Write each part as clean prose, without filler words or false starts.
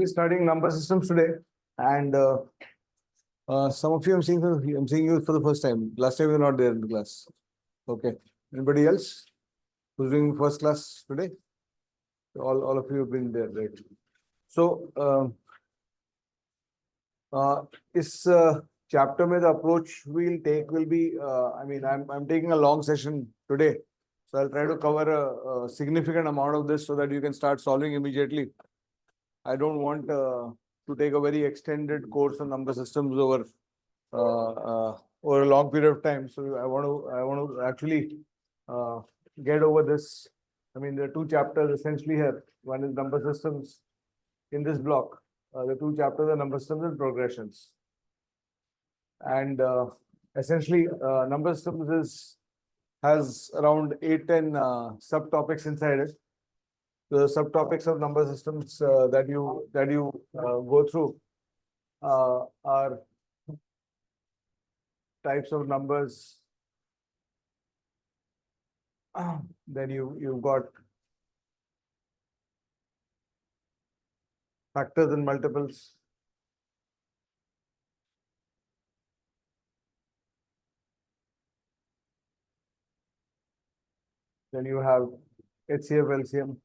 We're studying number systems today, and some of you I'm seeing you for the first time. Last time you were not there in the class. Okay. Anybody else who's doing first class today? All of you have been there, right? So, this chapter में the approach we'll take will be. I'm taking a long session today, so I'll try to cover a significant amount of this so that you can start solving immediately. I don't want to take a very extended course on number systems over a long period of time. So I want to actually get over this. I mean, there are two chapters essentially here. One is number systems in this block. The two chapters are number systems and progressions. And essentially, number systems has around 8-10 subtopics inside it. The subtopics of number systems that you go through are types of numbers. Then you've got factors and multiples. Then you have HCF, LCM.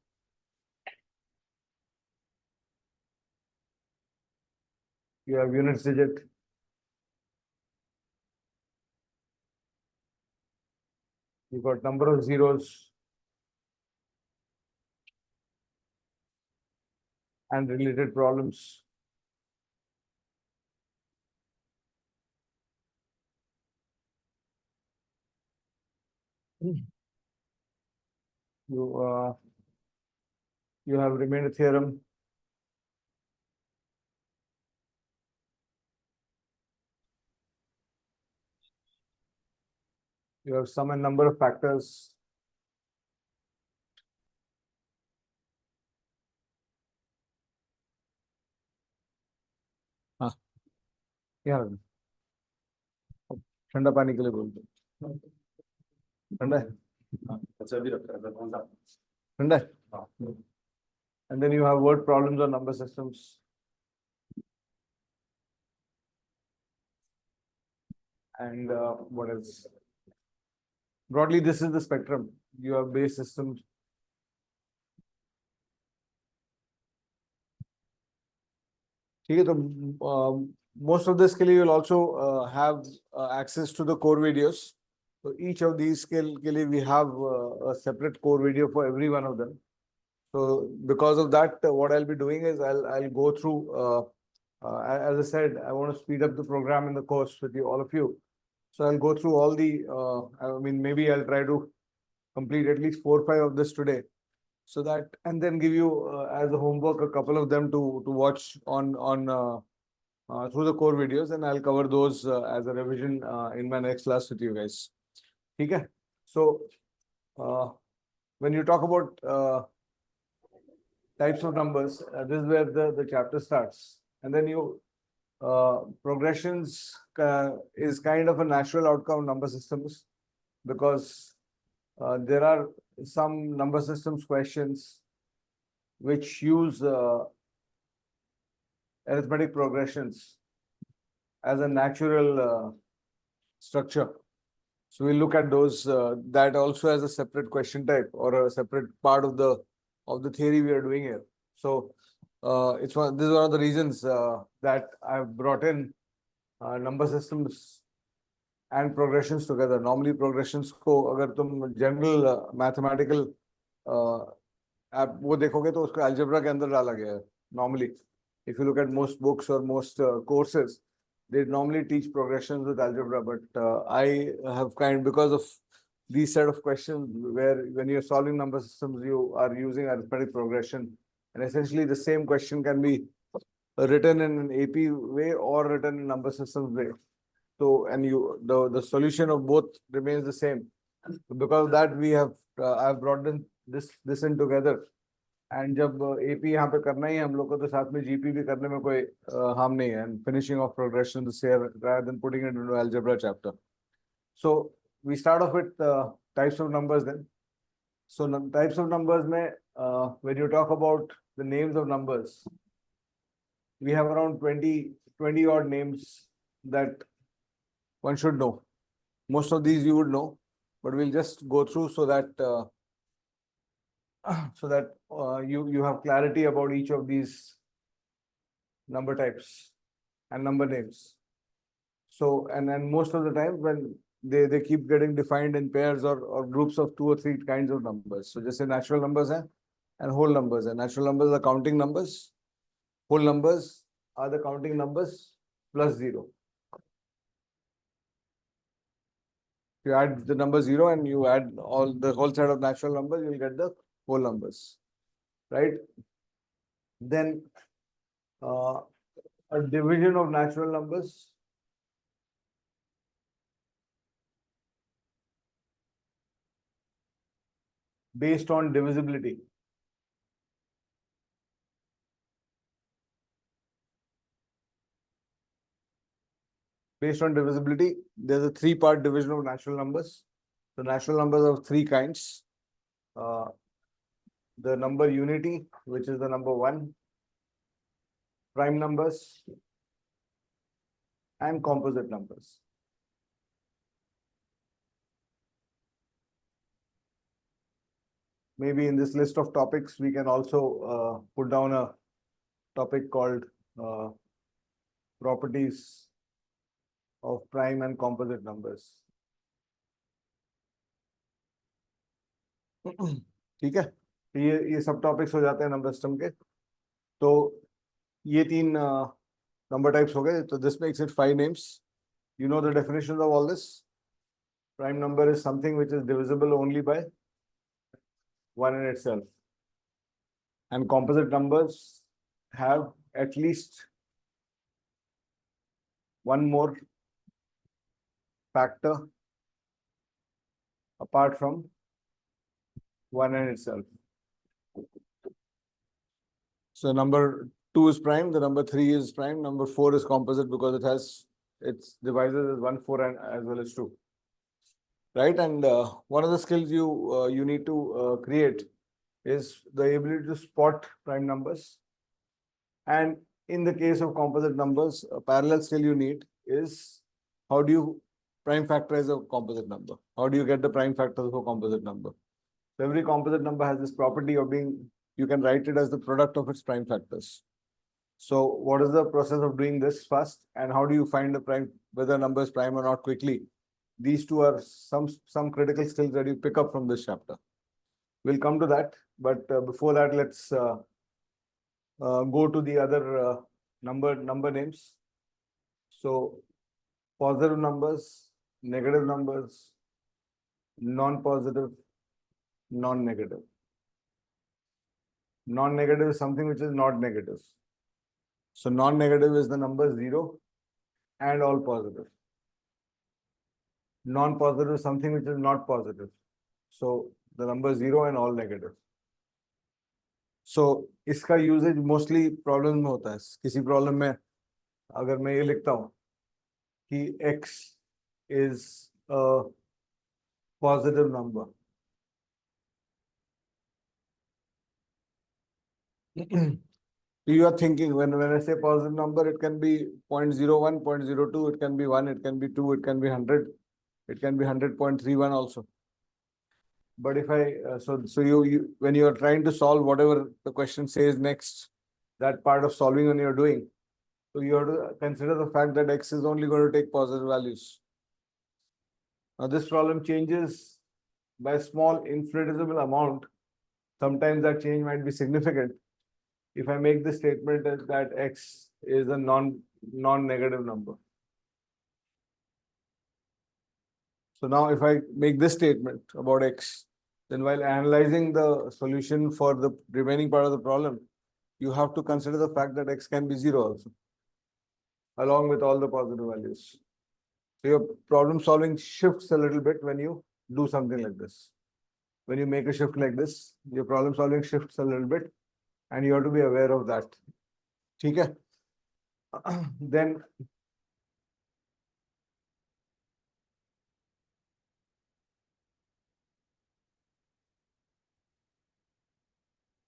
You have units digit. You've got number of zeros and related problems. You have remainder theorem. You have sum and number of factors. Yeah. ठंडा पानी के लिए बोलते हैं ठंडा है अच्छा अभी रखा है कौन सा ठंडा है and then you have word problems on number systems. And what else? Broadly, this is the spectrum. You have base systems. ठीक है तो most of this के लिए you'll also have access to the core videos. So each of these के लिए we have a separate core video for every one of them. So because of that, what I'll be doing is I'll go through. As I said, I want to speed up the program in the course with you, all of you. So I'll go through all the. Maybe I'll try to complete at least 4 or 5 of this today, so that and then give you as a homework a couple of them to watch on through the core videos, and I'll cover those as a revision in my next class with you guys. Okay. So when you talk about types of numbers, this is where the chapter starts, and then you progressions is kind of a natural outcome of number systems, because there are some number systems questions which use arithmetic progressions as a natural structure. So we'll look at those that also as a separate question type or a separate part of the theory we are doing here. So this is one of the reasons that I've brought in number systems and progressions together. Normally progressions को अगर तुम general mathematical आप वो देखोगे तो उसको algebra के अंदर डाला गया है. Normally, if you look at most books or most courses, they normally teach progressions with algebra, but I have because of these set of questions where when you're solving number systems, you are using arithmetic progression, and essentially the same question can be written in an AP way or written in number systems way. So, and the solution of both remains the same. Because of that, we have I've brought in this in together. And जब AP यहाँ पे करना ही हम लोग को तो साथ में GP भी करने में कोई harm नहीं है. And finishing off progression the same rather than putting it into algebra chapter. So we start off with types of numbers then. So types of numbers में when you talk about the names of numbers, we have around 20 odd names that one should know. Most of these you would know, but we'll just go through so that you have clarity about each of these number types and number names. So, and then most of the time when they keep getting defined in pairs or groups of 2 or 3 kinds of numbers. So just say natural numbers and whole numbers. And natural numbers are counting numbers. Whole numbers are the counting numbers plus 0. You add the number 0 and you add the whole set of natural numbers, you'll get the whole numbers, right? Then a division of natural numbers based on divisibility. Based on divisibility, there's a 3-part division of natural numbers. The natural numbers of 3 kinds. The number unity, which is the number 1, prime numbers, and composite numbers. Maybe in this list of topics, we can also put down a topic called properties of prime and composite numbers. ठीक है, ये सब topics हो जाते हैं number system के. तो ये 3 number types हो गए. So this makes it 5 names. You know the definitions of all this. Prime number is something which is divisible only by 1 in itself. And composite numbers have at least one more factor apart from 1 in itself. So number 2 is prime, the number 3 is prime, number 4 is composite because it has its divisors as 1, 4 and as well as 2. Right, and one of the skills you need to create is the ability to spot prime numbers. And in the case of composite numbers, a parallel skill you need is how do you prime factorize a composite number? How do you get the prime factors for composite number? So every composite number has this property of being, you can write it as the product of its prime factors. So what is the process of doing this first, and how do you find the prime, whether a number is prime or not quickly? These two are some critical skills that you pick up from this chapter. We'll come to that, but before that, let's go to the other number names. So positive numbers, negative numbers, non-positive, non-negative. Non-negative is something which is not negative. So non-negative is the number 0 and all positive. Non-positive is something which is not positive. So the number 0 and all negative. So इसका usage mostly problem में होता है. किसी problem में अगर मैं ये लिखता हूँ कि x is a positive number. You are thinking when I say positive number, it can be 0.01, 0.02, it can be 1, it can be 2, it can be 100, it can be 100.31 also. But if I so you when you are trying to solve whatever the question says next, that part of solving when you're doing, so you have to consider the fact that x is only going to take positive values. Now this problem changes by a small infinitesimal amount. Sometimes that change might be significant. If I make the statement that x is a non-negative number. So now if I make this statement about x, then while analyzing the solution for the remaining part of the problem, you have to consider the fact that x can be 0 also, along with all the positive values. So your problem solving shifts a little bit when you do something like this. When you make a shift like this, your problem solving shifts a little bit, and you have to be aware of that. Okay? Then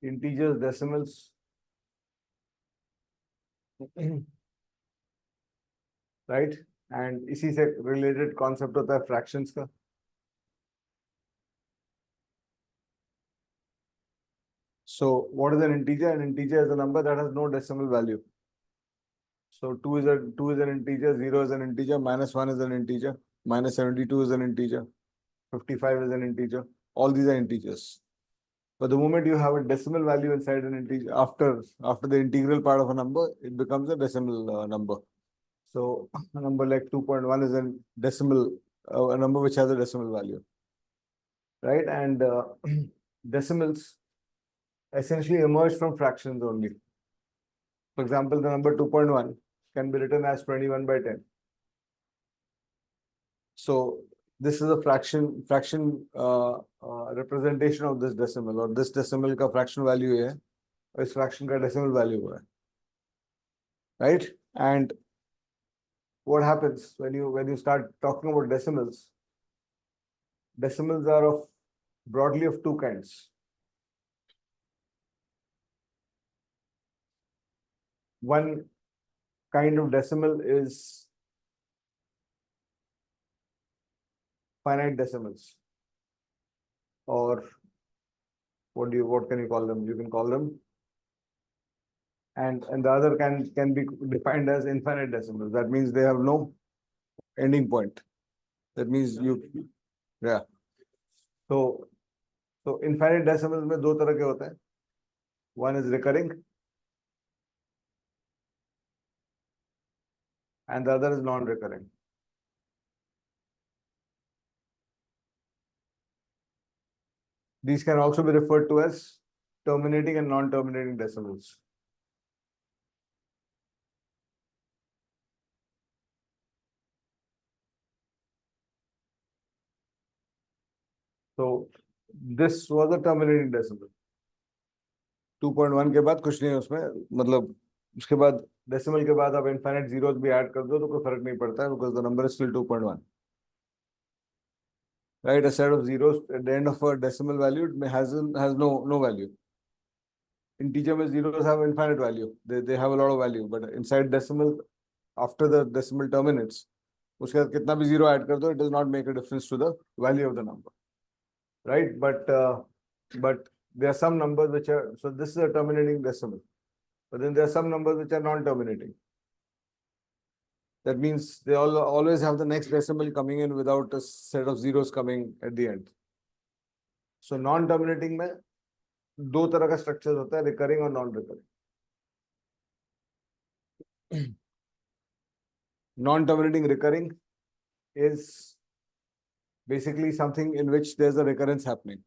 integers, decimals. Right and इसी से related concept होता है fractions का. So what is an integer? An integer is a number that has no decimal value. So 2 is an integer, 0 is an integer, -1 is an integer, -72 is an integer, 55 is an integer. All these are integers. But the moment you have a decimal value inside an integer, after the integral part of a number, it becomes a decimal number. So a number like 2.1 is a decimal, a number which has a decimal value, right? And decimals essentially emerge from fractions only. For example, the number 2.1 can be written as 21 by 10. So this is a fraction representation of this decimal, or this decimal का fraction value है, और इस fraction का decimal value है, right? And what happens when you start talking about decimals? Decimals are broadly of two kinds. One kind of decimal is finite decimals, or what can you call them? You can call them, and the other can be defined as infinite decimals. That means they have no ending point. That means yeah. So infinite decimals में दो तरह के होते हैं. One is recurring and the other is non-recurring. These can also be referred to as terminating and non-terminating decimals. So this was a terminating decimal. 2.1 के बाद कुछ नहीं है उसमें, मतलब उसके बाद decimal के बाद आप infinite zeros भी ऐड कर दो तो कोई फर्क नहीं पड़ता है, because the number is still 2.1. Right, a set of zeros at the end of a decimal value has no value. Integer में zeros have infinite value. They have a lot of value, but inside decimal, after the decimal terminates, उसके बाद कितना भी zero add कर दो, it does not make a difference to the value of the number, right? But there are some numbers which are, so this is a terminating decimal, but then there are some numbers which are non-terminating. That means they always have the next decimal coming in without a set of zeros coming at the end. So non-terminating में दो तरह का structures होता है, recurring और non-recurring. Non-terminating recurring is basically something in which there's a recurrence happening.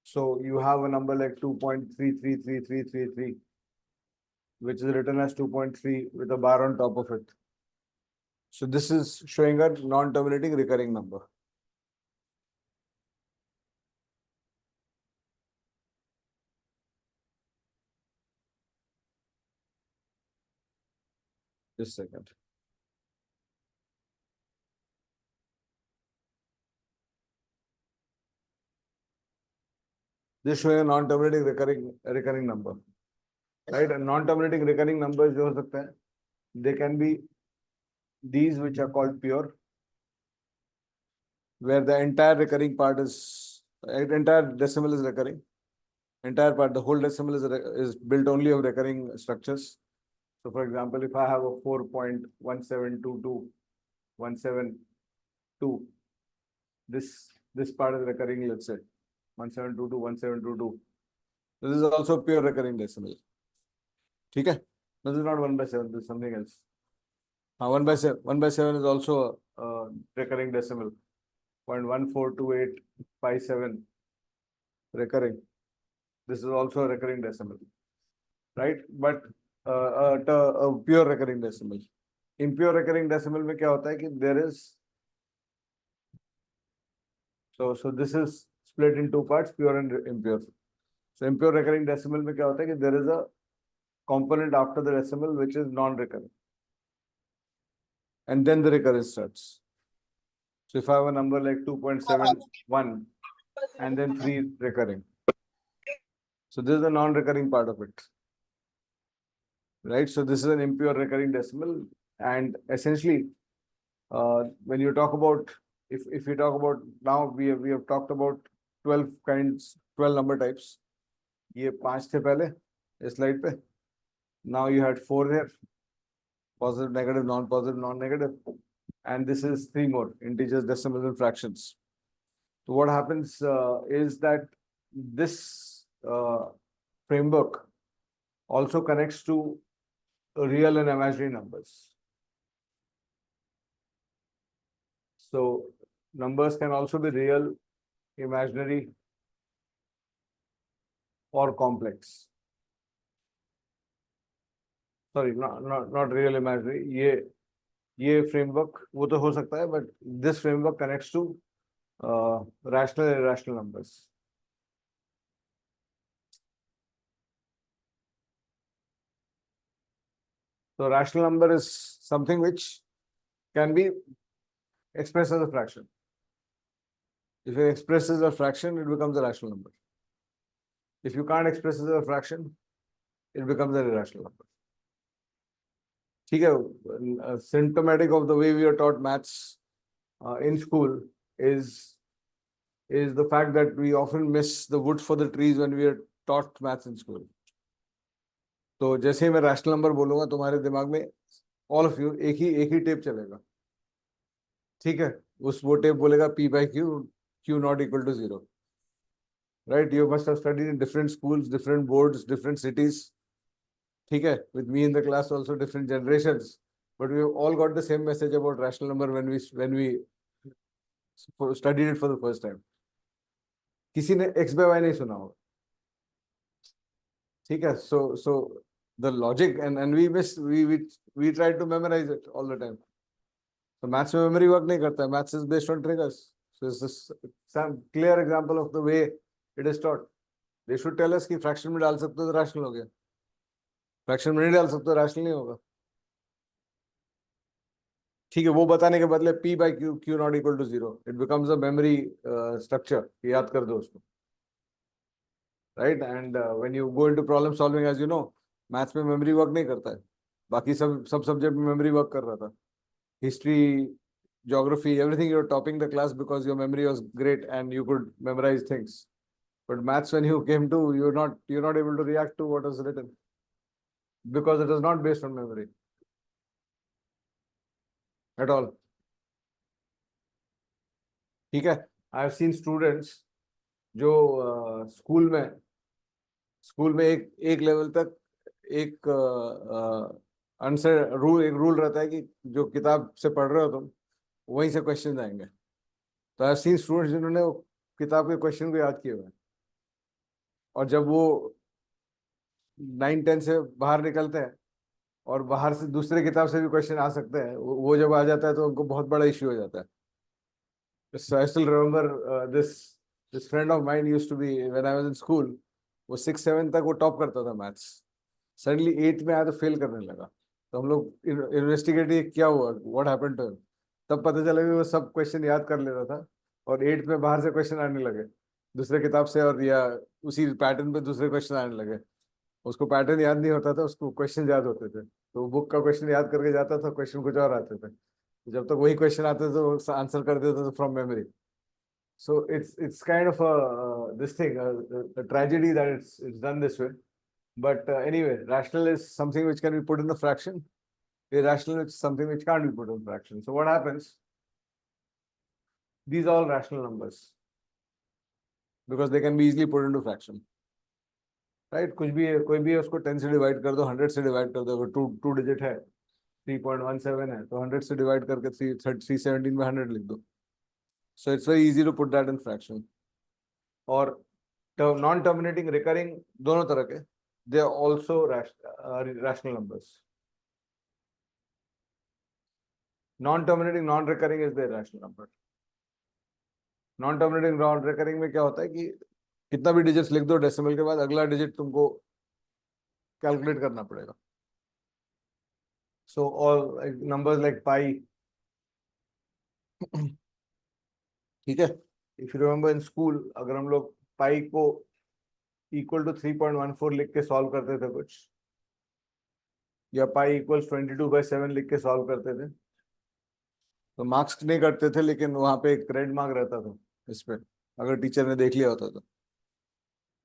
So you have a number like 2.333333, which is written as 2.3 with a bar on top of it. So this is showing a non-terminating recurring number. Just a second. This is showing a non-terminating recurring number, right? And non-terminating recurring numbers जो हो सकते हैं, they can be these which are called pure, where the entire recurring part is, entire decimal is recurring. Entire part, the whole decimal is built only of recurring structures. So for example, if I have a 4.17221722, this part is recurring, let's say 17221722. This is also pure recurring decimal. Okay? This is not 1/7, this is something else. 1/7 is also a recurring decimal. 0.142857 recurring. This is also a recurring decimal, right? But a pure recurring decimal. Impure recurring decimal में क्या होता है कि there is, so this is split in two parts, pure and impure. So impure recurring decimal में क्या होता है कि there is a component after the decimal which is non-recurring, and then the recurrence starts. So if I have a number like 2.71 and then 3 recurring, so this is the non-recurring part of it, right? So this is an impure recurring decimal, and essentially, when you talk about, if we talk about, now we have talked about 12 kinds, 12 number types. ये 5 थे पहले इस slide पे. Now you had 4 here: positive, negative, non-positive, non-negative, and this is 3 more: integers, decimals, and fractions. So what happens is that this framework also connects to real and imaginary numbers. So numbers can also be real, imaginary, or complex. Sorry, not real, imaginary. ये framework वो तो हो सकता है, but this framework connects to rational and irrational numbers. So rational number is something which can be expressed as a fraction. If it expresses a fraction, it becomes a rational number. If you can't express it as a fraction, it becomes an irrational number. ठीक है, symptomatic of the way we are taught maths in school is the fact that we often miss the wood for the trees when we are taught maths in school. तो जैसे ही मैं rational number बोलूंगा, तुम्हारे दिमाग में all of you एक ही tape चलेगा, ठीक है? वो टेप बोलेगा P by Q, Q not equal to 0. Right? You must have studied in different schools, different boards, different cities. ठीक है? With me in the class also different generations, but we have all got the same message about rational number when we studied it for the first time. किसी ने x by y नहीं सुना होगा, ठीक है? So the logic, and we try to memorize it all the time. So maths में memory work नहीं करता है. Maths is based on triggers. So it's this some clear example of the way it is taught. They should tell us कि fraction में डाल सकते हो तो rational हो गया, fraction में नहीं डाल सकते हो rational नहीं होगा. ठीक है, वो बताने के बदले P by Q not equal to 0, it becomes a memory structure. याद कर दो उसको, right? And when you go into problem solving, as you know, maths में memory work नहीं करता है. बाकी सब subject में memory work कर रहा था. History, geography, everything, you're topping the class because your memory was great and you could memorize things. But maths, when you came to, you're not able to react to what was written because it is not based on memory at all. ठीक है, I have seen students जो school में एक level तक एक answer rule, एक rule रहता है कि जो किताब से पढ़ रहे हो तुम, वहीं से क्वेश्चन आएंगे. तो आई हैव सीन स्टूडेंट्स जिन्होंने वो किताब के क्वेश्चन को याद किए हुए हैं, और जब वो 9-10 से बाहर निकलते हैं और बाहर से दूसरे किताब से भी क्वेश्चन आ सकते हैं, वो जब आ जाता है तो उनको बहुत बड़ा इश्यू हो जाता है. So I still remember this friend of mine used to be, when I was in school, वो 6-7 तक वो टॉप करता था मैथ्स. सडनली 8 में आया तो फेल करने लगा. तो हम लोग इन्वेस्टिगेट क्या हुआ, व्हाट हैपेंड टू हिम. तब पता चला कि वो सब क्वेश्चन याद कर लेता था और 8 में बाहर से क्वेश्चन आने लगे दूसरे किताब से, और या उसी पैटर्न पे दूसरे क्वेश्चन आने लगे. उसको पैटर्न याद नहीं होता था, उसको क्वेश्चन याद होते थे. तो बुक का क्वेश्चन याद करके जाता था, क्वेश्चन कुछ और आते थे. जब तक वही क्वेश्चन आते थे तो आंसर कर देते थे from memory. So it's kind of this thing, a tragedy that it's done this way. But anyway, rational is something which can be put in a fraction. Irrational is something which can't be put in a fraction. So what happens? These are all rational numbers because they can be easily put into fraction. Right? कुछ भी है, कोई भी है, उसको 10 से divide कर दो, 100 से डिवाइड कर दो. अगर टू डिजिट है, 3.17 है, तो 100 से डिवाइड करके 317 में 100 लिख दो. So it's very easy to put that in fraction. और non-terminating, recurring, दोनों तरह के, they are also rational numbers. Non-terminating, non-recurring is the irrational number. Non-terminating, non-recurring में क्या होता है कि कितना भी डिजिट्स लिख दो डेसिमल के बाद, अगला डिजिट तुमको कैलकुलेट करना पड़ेगा. So all numbers like pi, ठीक है. If you remember in school, अगर हम लोग पाई को equal to 3.14 लिख के सॉल्व करते थे कुछ, या पाई इक्वल्स 22/7 लिख के सॉल्व करते थे, तो मार्क्स नहीं करते थे, लेकिन वहां पे एक क्रेडिट मार्क रहता था इस पे, अगर टीचर ने देख लिया होता तो,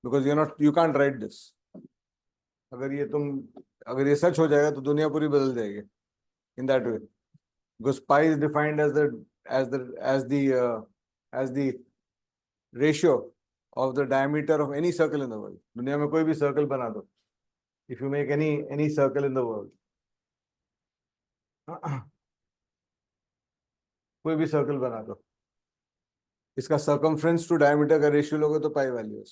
because you can't right this. अगर ये तुम अगर ये सच हो जाएगा तो दुनिया पूरी बदल जाएगी in that way, because pi is defined as the as the as the ratio of the diameter of any circle in the world. दुनिया में कोई भी सर्कल बना दो, if you make any circle in the world, कोई भी circle बना दो, इसका सर्कमफ्रेंस टू डायमीटर का रेशियो लोगे तो पाई वैल्यू है।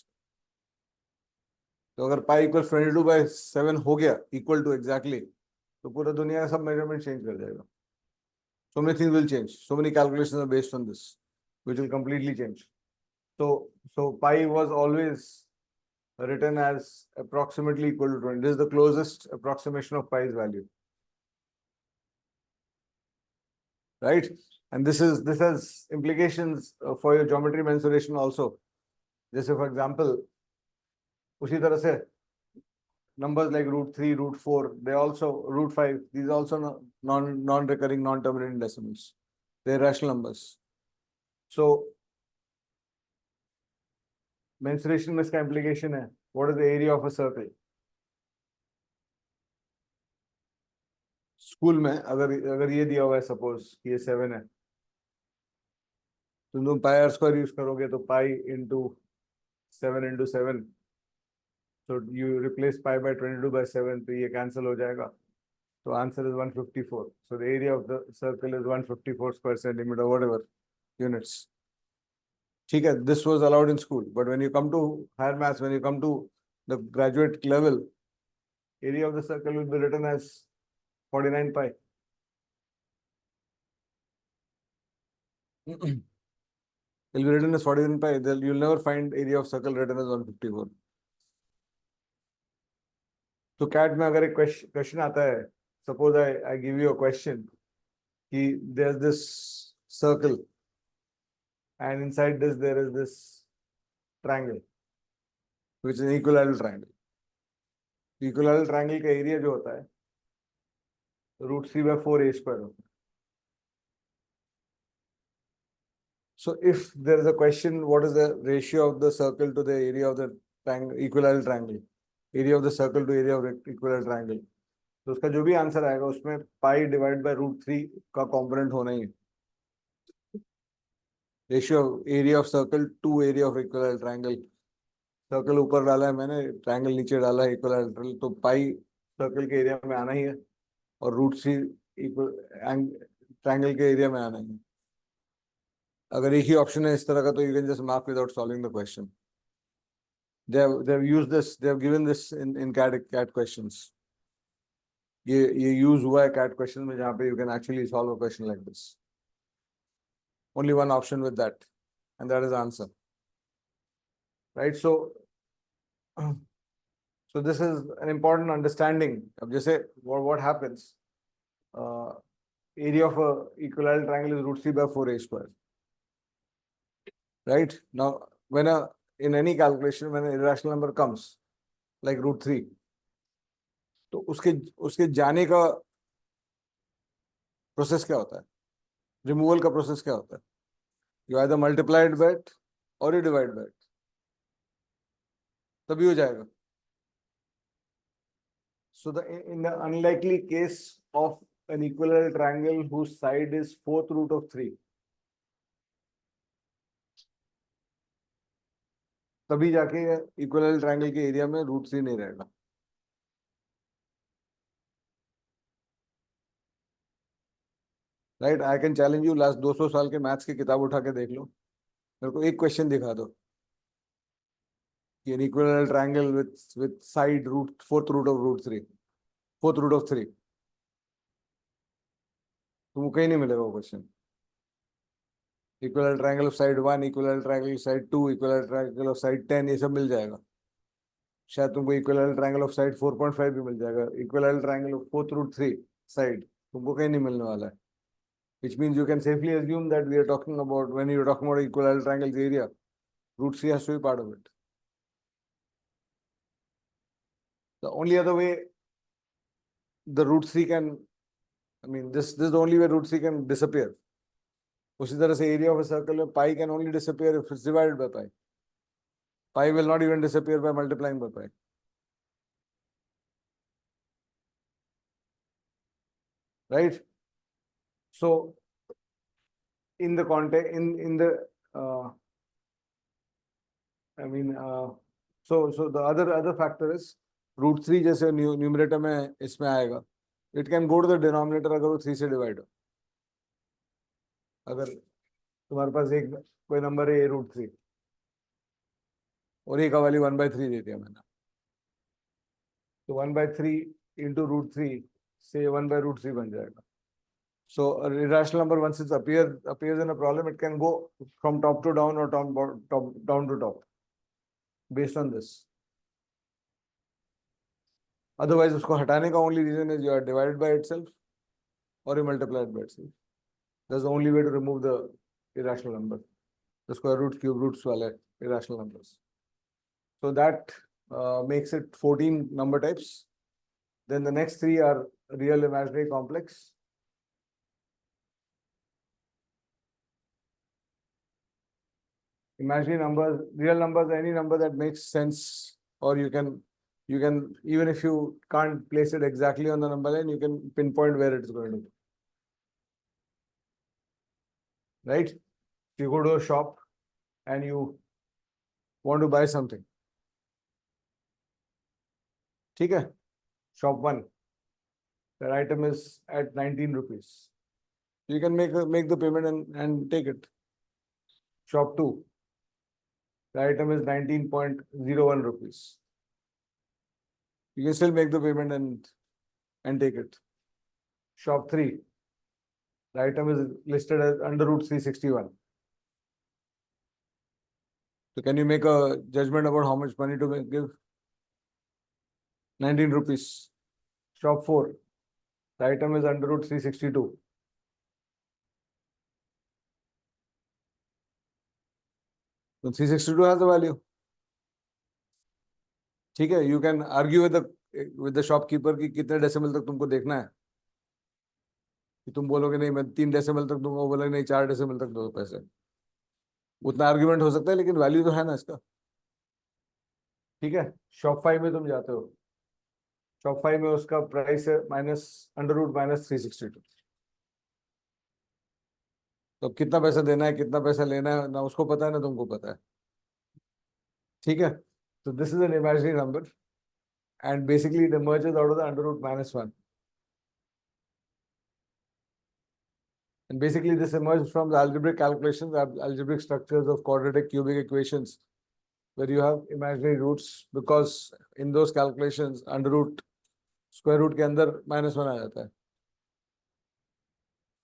तो अगर पाई इक्वल 22/7 हो गया इक्वल टू एग्जैक्टली, तो पूरा दुनिया का सब मेजरमेंट चेंज कर जाएगा। So many things will change. So many calculations are based on this, which will completely change. So pi was always written as approximately equal to 20. This is the closest approximation of pi's value, right? And this has implications for your geometry mensuration also. जैसे for example, उसी तरह से numbers like √3, √4, they also √5. These are also non-recurring, non-terminating decimals. They're rational numbers. So mensuration में इसका implication है, what is the area of a circle? School में अगर ये दिया हुआ है, सपोज ये 7 है, तो तुम पाई आर स्क्वायर यूज करोगे, तो पाई इंटू 7 तो यू रिप्लेस पाई बाय 22/7, तो ये कैंसिल हो जाएगा, तो answer is 154। So the area of the circle is 154 square centimetre, whatever units. ठीक है, this was allowed in school, but when you come to higher maths, when you come to the graduate level, area of the circle will be written as 49 pi. Will be written as 49 pi. You'll never find area of circle written as 154. तो cat में अगर एक question आता है, suppose I give you a question कि there is this circle and inside this there is this triangle which is equilateral triangle. Equilateral triangle का area जो होता है √3/4 a² होता है। So if there is a question, what is the ratio of the circle to the area of the triangle, equilateral triangle, area of the circle to area of equilateral triangle, तो उसका जो भी answer आएगा उसमें pi divide by √3 का component होना ही है। Ratio area of circle to area of equilateral triangle. Circle ऊपर डाला है मैंने, ट्रायंगल नीचे डाला है इक्विलैटरल, तो पाई सर्कल के एरिया में आना ही है और √3 ट्रायंगल के एरिया में आना ही है। अगर एक ही ऑप्शन है इस तरह का, तो you can just mark without solving the question. They've used this, they've given this in CAT questions. ये यूज हुआ है CAT क्वेश्चन में, जहाँ पे you can actually solve a question like this. Only one option with that, and that is the answer, right? So this is an important understanding. अब जैसे what happens, area of a equilateral triangle is √3/4 a², right? Now when in any calculation, when an irrational number comes like √3, तो उसके जाने का process क्या होता है, removal का प्रोसेस क्या होता है? You either multiply it by it और यू डिवाइड बाय इट, तभी हो जाएगा। So in the unlikely case of an equilateral triangle whose side is 4th root of 3, तभी जाके इक्विलैटरल ट्रायंगल के एरिया में √3 नहीं रहेगा। Right, I can challenge you, last 200 साल के मैथ्स की किताब उठा के देख लो, मेरे को एक क्वेश्चन दिखा दो कि an equilateral triangle with side 4th root of √3, 4th root of 3, तुमको कहीं नहीं मिलेगा वो question. Equilateral triangle of side 1, equilateral triangle of side 2, equilateral triangle of side 10, ये सब मिल जाएगा। शायद तुमको इक्विलैटरल ट्रायंगल ऑफ साइड 4.5 भी मिल जाएगा। Equilateral triangle of 4th root 3 side तुमको कहीं नहीं मिलने वाला है, which means you can safely assume that we are talking about, when you are talking about equilateral triangles area, √3 has to be part of it. The only other way the root 3 can, I mean, this is the only way root 3 can disappear. उसी तरह से area of a circle में pi can only disappear if it's divided by pi. Pi will not even disappear by multiplying by pi. Right? So, in the context, in the, I mean, so the other factor is root 3 जैसे numerator में इसमें आएगा. It can go to the denominator अगर वो 3 से divide हो. अगर तुम्हारे पास एक कोई नंबर है रूट 3 और एक का वैल्यू 1/3 दे दिया मैंने, तो 1/3 इंटू रूट 3 से 1/√3 बन जाएगा. So a irrational number, once it appears in a problem, it can go from top to down or down to top based on this. Otherwise, उसको हटाने का only reason is you are divided by itself or you multiply it by itself. That's the only way to remove the irrational number, the square root, cube roots वाले irrational numbers. So that makes it 14 number types. Then the next 3 are real, imaginary, complex. Imaginary numbers, real numbers, any number that makes sense, or you can even if you can't place it exactly on the number line, you can pinpoint where it's going to be. Right? If you go to a shop and you want to buy something, ठीक है? Shop 1, that item is at 19 rupees. You can make the payment and take it. Shop 2, the item is 19.01 rupees. You can still make the payment and take it. Shop 3, the item is listed as under root 361. So can you make a judgment about how much money to give? 19 rupees. Shop 4, the item is under root 362. So 362 has the value. ठीक है, you can argue with the shopkeeper कि कितने decimal तक तुमको देखना है. कि तुम बोलोगे नहीं मैं 3 डेसिमल तक दूंगा, वो बोलेगा नहीं 4 डेसिमल तक दो पैसे. उतना आर्ग्यूमेंट हो सकता है, लेकिन वैल्यू तो है ना इसका. ठीक है. शॉप 5 में तुम जाते हो, शॉप 5 में उसका प्राइस है माइनस अंडर रूट माइनस 362. तो कितना पैसा देना है, कितना पैसा लेना है, ना उसको पता है ना तुमको पता है. ठीक है. तो this is an imaginary number and basically it emerges out of the under root -1. And basically this emerges from the algebraic calculations, algebraic structures of quadratic cubic equations, where you have imaginary roots, because in those calculations under root square root के अंदर -1 आ जाता है.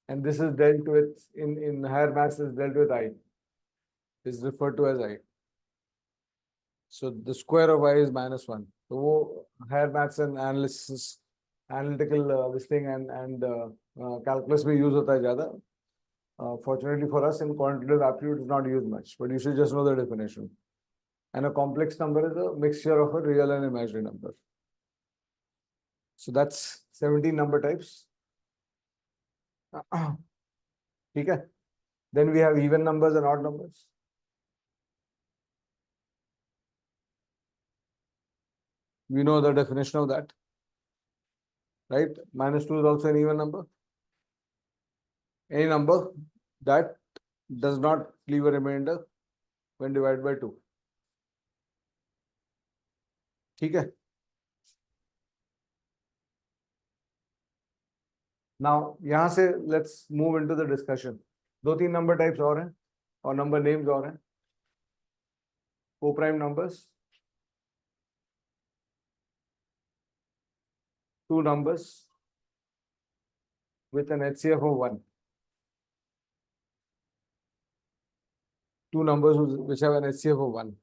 And this is dealt with in higher maths, is dealt with I, is referred to as I. So the square of I is -1. So वो higher maths and analytical this thing and calculus में use होता है ज़्यादा. Fortunately for us, in quantitative aptitude, it's not used much, but you should just know the definition. And a complex number is a mixture of a real and imaginary number. So that's 17 number types. Okay. Then we have even numbers and odd numbers. We know the definition of that, right? -2 is also an even number. Any number that does not leave a remainder when divided by 2. Okay. Now, यहाँ से let's move into the discussion. 2-3 number types और हैं और number names और हैं. Co-prime numbers, 2 numbers with an HCF of 1. 2 numbers which have an HCF of 1.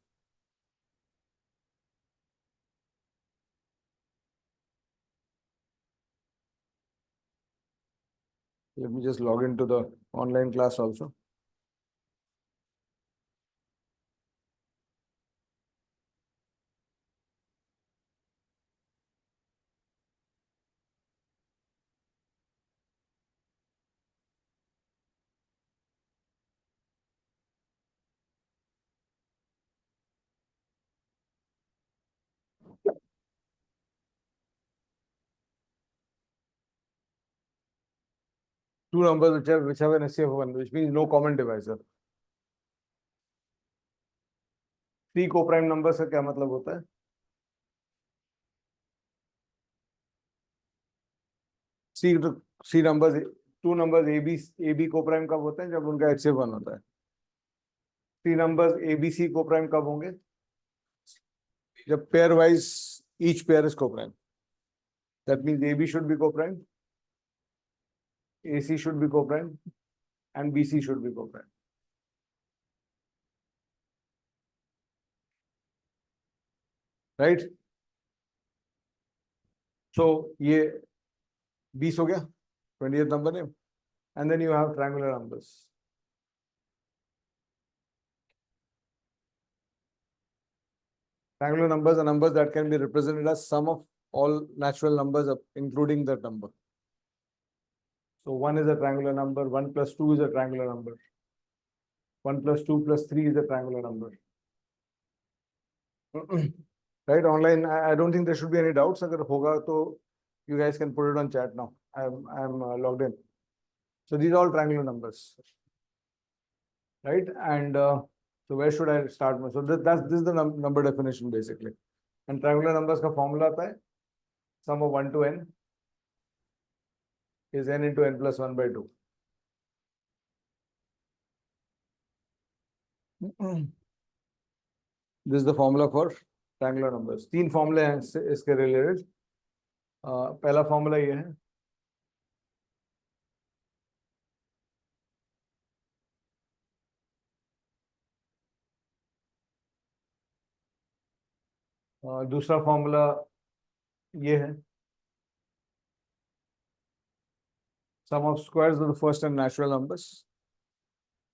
Let me just log into the online class also. two numbers which have an HCF of 1, which means no common divisor. C co-prime numbers का क्या मतलब होता है? C numbers, two numbers AB co-prime कब होते हैं? जब उनका HCF 1 होता है. C numbers ABC co-prime कब होंगे? जब pair wise each pair is co-prime. That means AB should be co-prime, AC should be co-prime, and BC should be co-prime. Right? So ये 20 हो गया, 20th number name, and then you have triangular numbers. Triangular numbers are numbers that can be represented as sum of all natural numbers, including that number. So 1 is a triangular number, 1 plus 2 is a triangular number, 1 plus 2 plus 3 is a triangular number. Right? Online, I don't think there should be any doubts. Agar hoga, to you guys can put it on chat now. I'm logged in. So these are all triangular numbers. Right? And so where should I start? So this is the number definition basically. And triangular numbers का formula आता है, sum of 1 to n is n into n plus 1 by 2. This is the formula for triangular numbers. तीन formula हैं इसके related. पहला formula ये है. दूसरा formula ये है. Sum of squares of the first and natural numbers.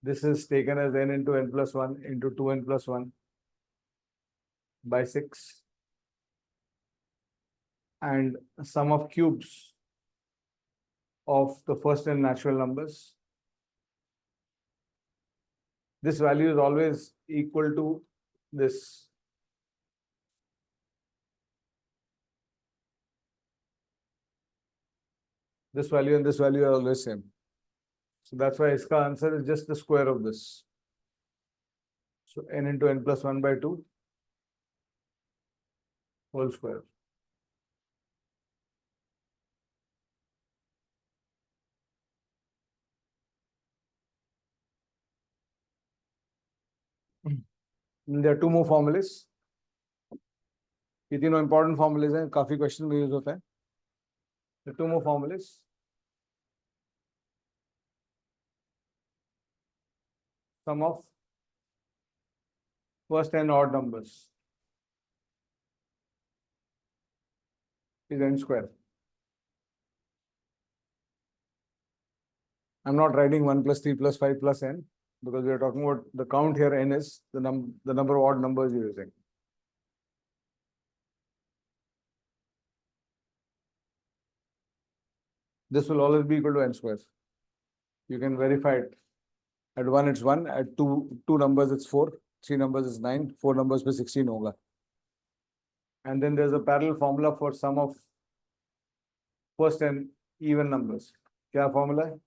This is taken as n into n plus 1 into 2n plus 1 by 6. And sum of cubes of the first and natural numbers. This value is always equal to this. This value and this value are always same. So that's why its answer is just the square of this. So n into n plus 1 by 2 whole square. There are two more formulas. ये तीनों important formulas हैं, काफी question में use होता है. The two more formulas. Sum of first and odd numbers is n square. I'm not writing 1 plus 3 plus 5 plus n because we are talking about the count here. N is the number of odd numbers you're using. This will always be equal to n square. You can verify it. At 1 it's 1, at two numbers it's 4, 3 numbers is 9, 4 numbers पे 16 होगा. And then there's a parallel formula for sum of first and even numbers. क्या formula है?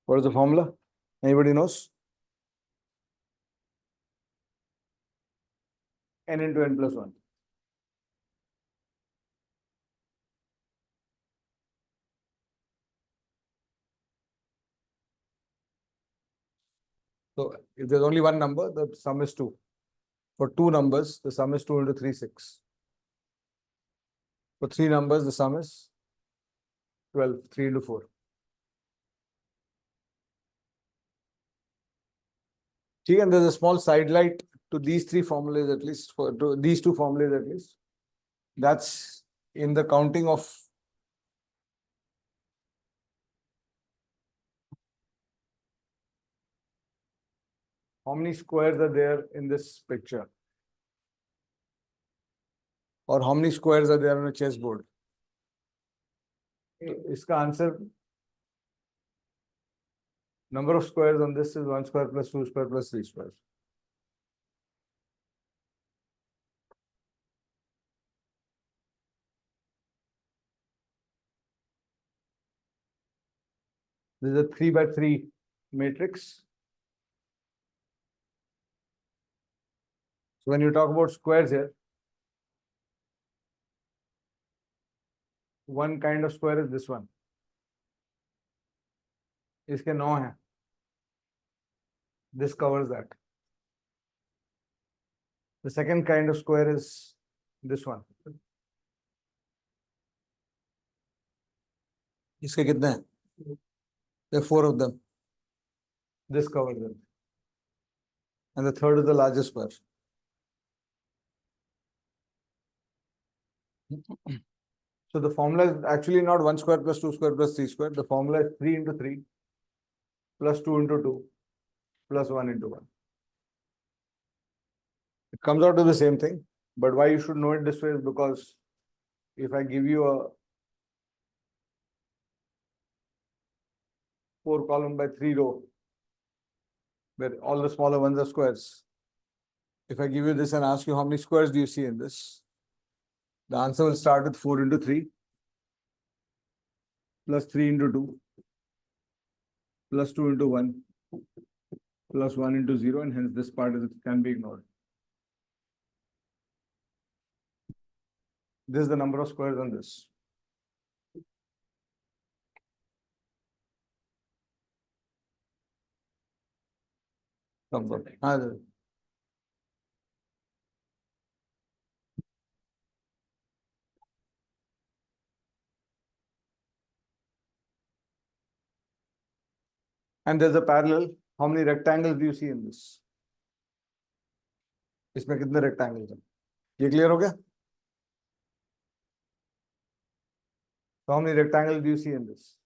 What is the formula? Anybody knows? N into n plus 1. So if there's only one number, the sum is 2. For two numbers, the sum is 2 into 3, 6. For three numbers, the sum is 12, 3 into 4. And there's a small sidelight to these three formulas at least, to these two formulas at least. That's in the counting of how many squares are there in this picture, or how many squares are there on a chessboard. Iska answer, number of squares on this is 1 square plus 2 square plus 3 squares. This is a 3 by 3 matrix. So when you talk about squares here, one kind of square is this one. इसके 9 हैं. This covers that. The second kind of square is this one. इसके कितने हैं? There are 4 of them. This covers them. And the third is the largest square. So the formula is actually not 1 square plus 2 square plus 3 square. The formula is 3 into 3 plus 2 into 2 plus 1 into 1. It comes out to the same thing. But why you should know it this way is because if I give you a 4 column by 3 row, where all the smaller ones are squares. If I give you this and ask you how many squares do you see in this, the answer will start with 4 into 3 plus 3 into 2 plus 2 into 1 plus 1 into 0, and hence this part can be ignored. This is the number of squares on this. And there's a parallel. How many rectangles do you see in this? इसमें कितने rectangles हैं? ये clear हो गया? So how many rectangles do you see in this?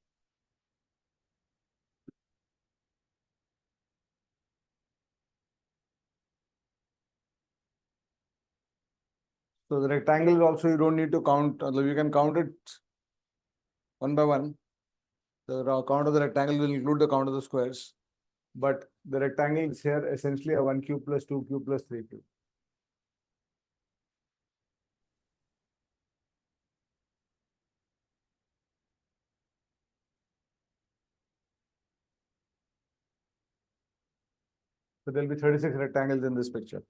So the rectangles also you don't need to count. You can count it one by one. The count of the rectangle will include the count of the squares. But the rectangles here essentially are 1 cube plus 2 cube plus 3 cube. So there will be 36 rectangles in this picture.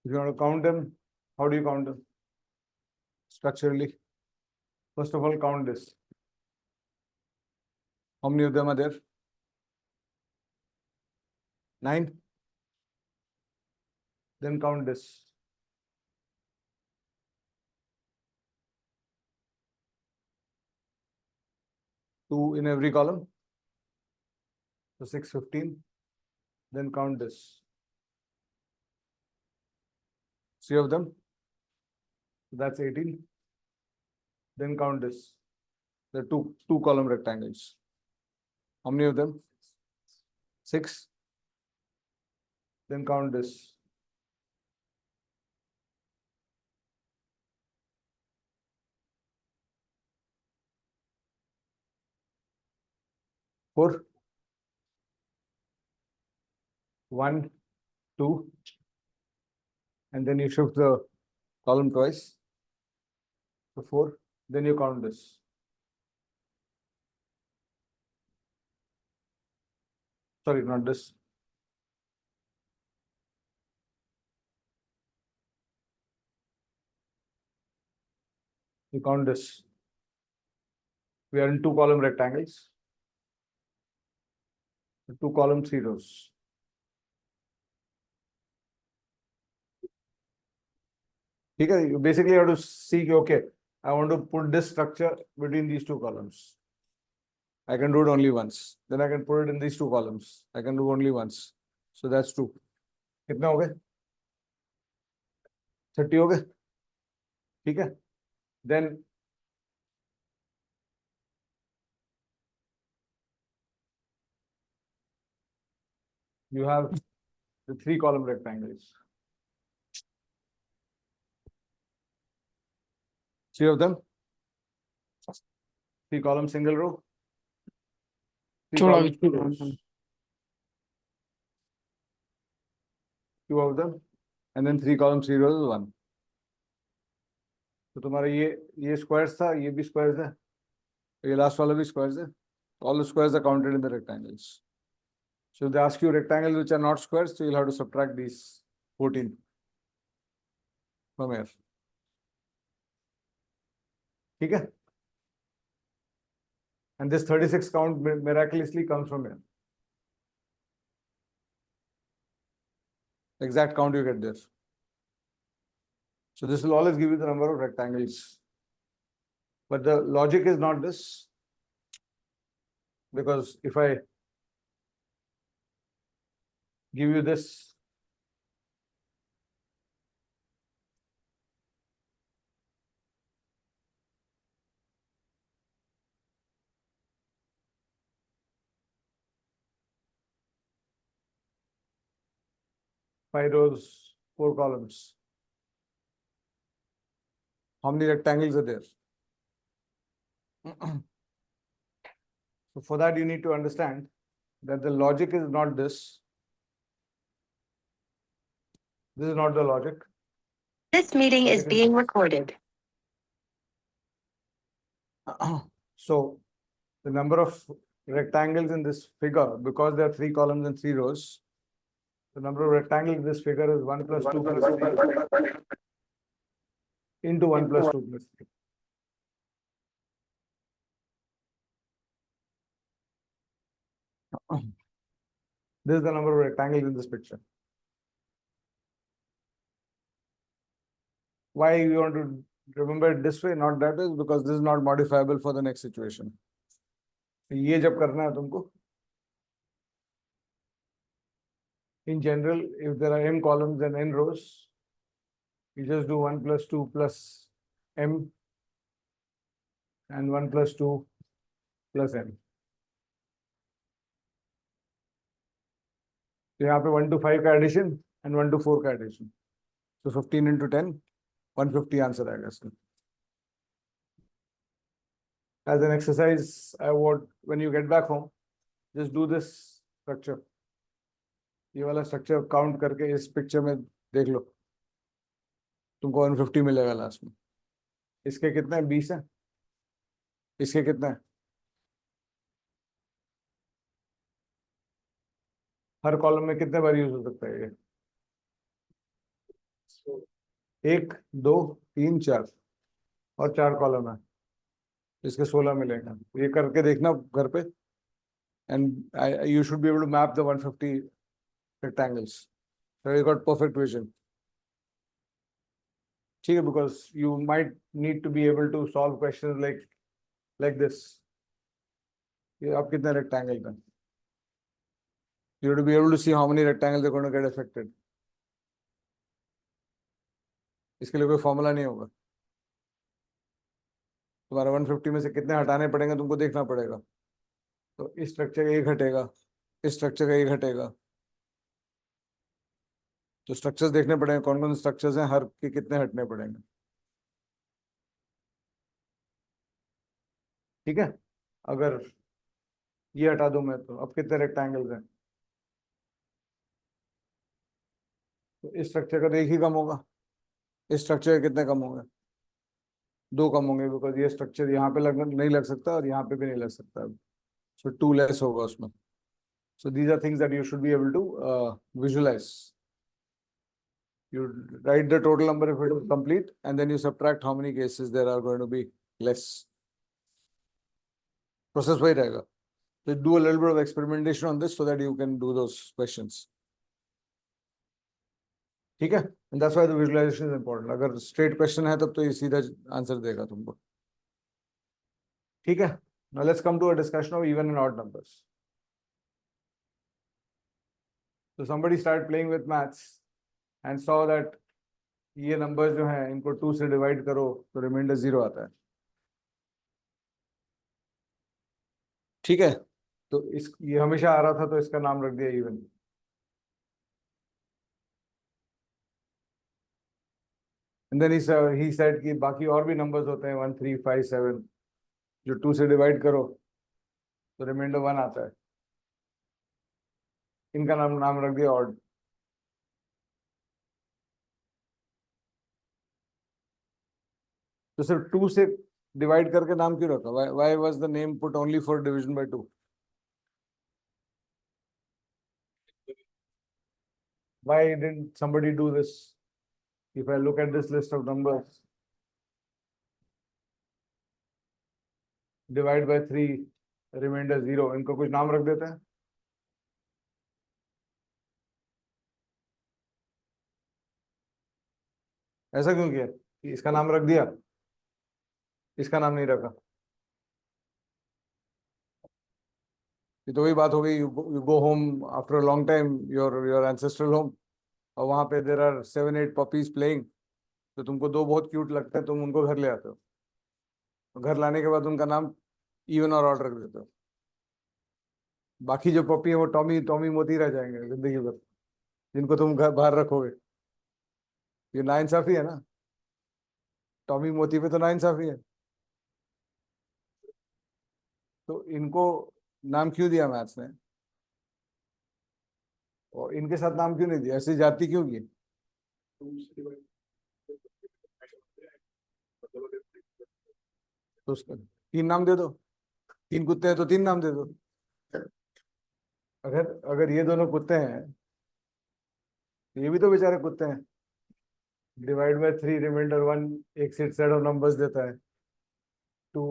If you want to count them, how do you count them? Structurally. First of all, count this. How many of them are there? 9. Then count this. 2 in every column. So 6, 15. Then count this. 3 of them. That's 18. Then count this. There are two column rectangles. How many of them? 6. Then count this. 4. 1, 2. And then you shift the column twice. So 4. Then you count this. Sorry, not this. You count this. We are in 2 column rectangles. 2 column 3 rows. Okay, you basically have to see, okay, I want to put this structure between these 2 columns. I can do it only once. Then I can put it in these 2 columns. I can do only once. So that's 2. कितने हो गए? 30 हो गए? ठीक है? Then you have the 3 column rectangles. 3 of them. 3 column single row. 3 column rows. two of them, and then 3 columns, 3 rows is 1. तो तुम्हारा ये squares था, ये भी squares है, ये last वाला भी squares है. All the squares are counted in the rectangles. So if they ask you rectangles which are not squares, so you'll have to subtract these 14 from here. ठीक है? And this 36 count miraculously comes from here. Exact count you get there. So this will always give you the number of rectangles. But the logic is not this. Because if I give you this, five rows, 4 columns. How many rectangles are there? So for that, you need to understand that the logic is not this. This is not the logic. This meeting is being recorded. So the number of rectangles in this figure, because there are 3 columns and 3 rows, the number of rectangles in this figure is 1 plus 2 plus 3 into 1 plus 2 plus 3. This is the number of rectangles in this picture. Why you want to remember it this way, not that way, because this is not modifiable for the next situation. ये जब करना है तुमको, in general, if there are m columns and n rows, you just do 1 plus 2 plus m and 1 plus 2 plus n. So यहाँ पे 1 to 5 का addition and 1 to 4 का addition. So 15 into 10, 150 answer आएगा इसका. As an exercise, I want, when you get back home, just do this structure. ये वाला structure count करके इस picture में देख लो. तुमको 150 मिलेगा लास्ट में. इसके कितने 20 है? इसके कितने है? हर कॉलम में कितने बार यूज हो सकता है ये? 1, 2, 3, 4 और 4 कॉलम है. इसके 16 मिलेगा. ये करके देखना घर पे, and you should be able to map the 150 rectangles. So you got perfect vision. ठीक है, because you might need to be able to solve questions like this. ये आप कितने rectangle का? You have to be able to see how many rectangles are going to get affected. इसके लिए कोई formula नहीं होगा. तुम्हारा 150 में से कितने हटाने पड़ेंगे तुमको देखना पड़ेगा. तो इस स्ट्रक्चर का ये घटेगा, इस स्ट्रक्चर का ये घटेगा. तो स्ट्रक्चर्स देखने पड़ेंगे, कौन कौन से स्ट्रक्चर्स हैं, हर के कितने हटने पड़ेंगे. ठीक है. अगर ये हटा दूं मैं, तो अब कितने रेक्टेंगल्स हैं? तो इस स्ट्रक्चर का तो एक ही कम होगा. इस स्ट्रक्चर के कितने कम होंगे? 2 कम होंगे, बिकॉज ये स्ट्रक्चर यहाँ पे नहीं लग सकता और यहाँ पे भी नहीं लग सकता. सो 2 लेस होगा उसमें. So these are things that you should be able to visualize. You write the total number if it is complete, and then you subtract how many cases there are going to be less. Process वही रहेगा. So do a little bit of experimentation on this so that you can do those questions. ठीक है? And that's why the visualization is important. अगर straight question है तब तो ये सीधा आंसर देगा तुमको. ठीक है? Now let's come to a discussion of even and odd numbers. So somebody started playing with maths and saw that ये numbers जो हैं इनको 2 से divide करो तो remainder 0 आता है. ठीक है? तो ये हमेशा आ रहा था तो इसका नाम रख दिया even. And then he said कि बाकी और भी numbers होते हैं 1, 3, 5, 7 जो 2 से divide करो तो remainder 1 आता है. इनका नाम रख दिया odd. तो सिर्फ 2 से डिवाइड करके नाम क्यों रखा? Why was the name put only for division by 2? Why didn't somebody do this? If I look at this list of numbers, divide by 3, remainder 0, इनको कुछ नाम रख देते हैं? ऐसा क्यों किया? इसका नाम रख दिया, इसका नाम नहीं रखा? ये तो वही बात हो गई, you go home after a long time, your ancestral home, और वहां पे there are 7-8 puppies playing, तो तुमको दो बहुत क्यूट लगते हैं, तुम उनको घर ले आते हो, घर लाने के बाद उनका नाम इवन और ऑड रख देते हो, बाकी जो पपी है वो टॉमी टॉमी मोती रह जाएंगे जिंदगी भर, जिनको तुम घर बाहर रखोगे। ये नाइंसाफी है ना, टॉमी मोती पे तो नाइंसाफी है। तो इनको नाम क्यों दिया मैथ्स ने, और इनके साथ नाम क्यों नहीं दिया, ऐसी जाति क्यों की? तो उसका 3 नाम दे दो, 3 कुत्ते हैं तो 3 नाम दे दो। अगर अगर ये दोनों कुत्ते हैं, ये भी तो बेचारे कुत्ते हैं। डिवाइड बाय 3, रिमाइंडर 1, एक सेट ऑफ नंबर्स देता है, 2,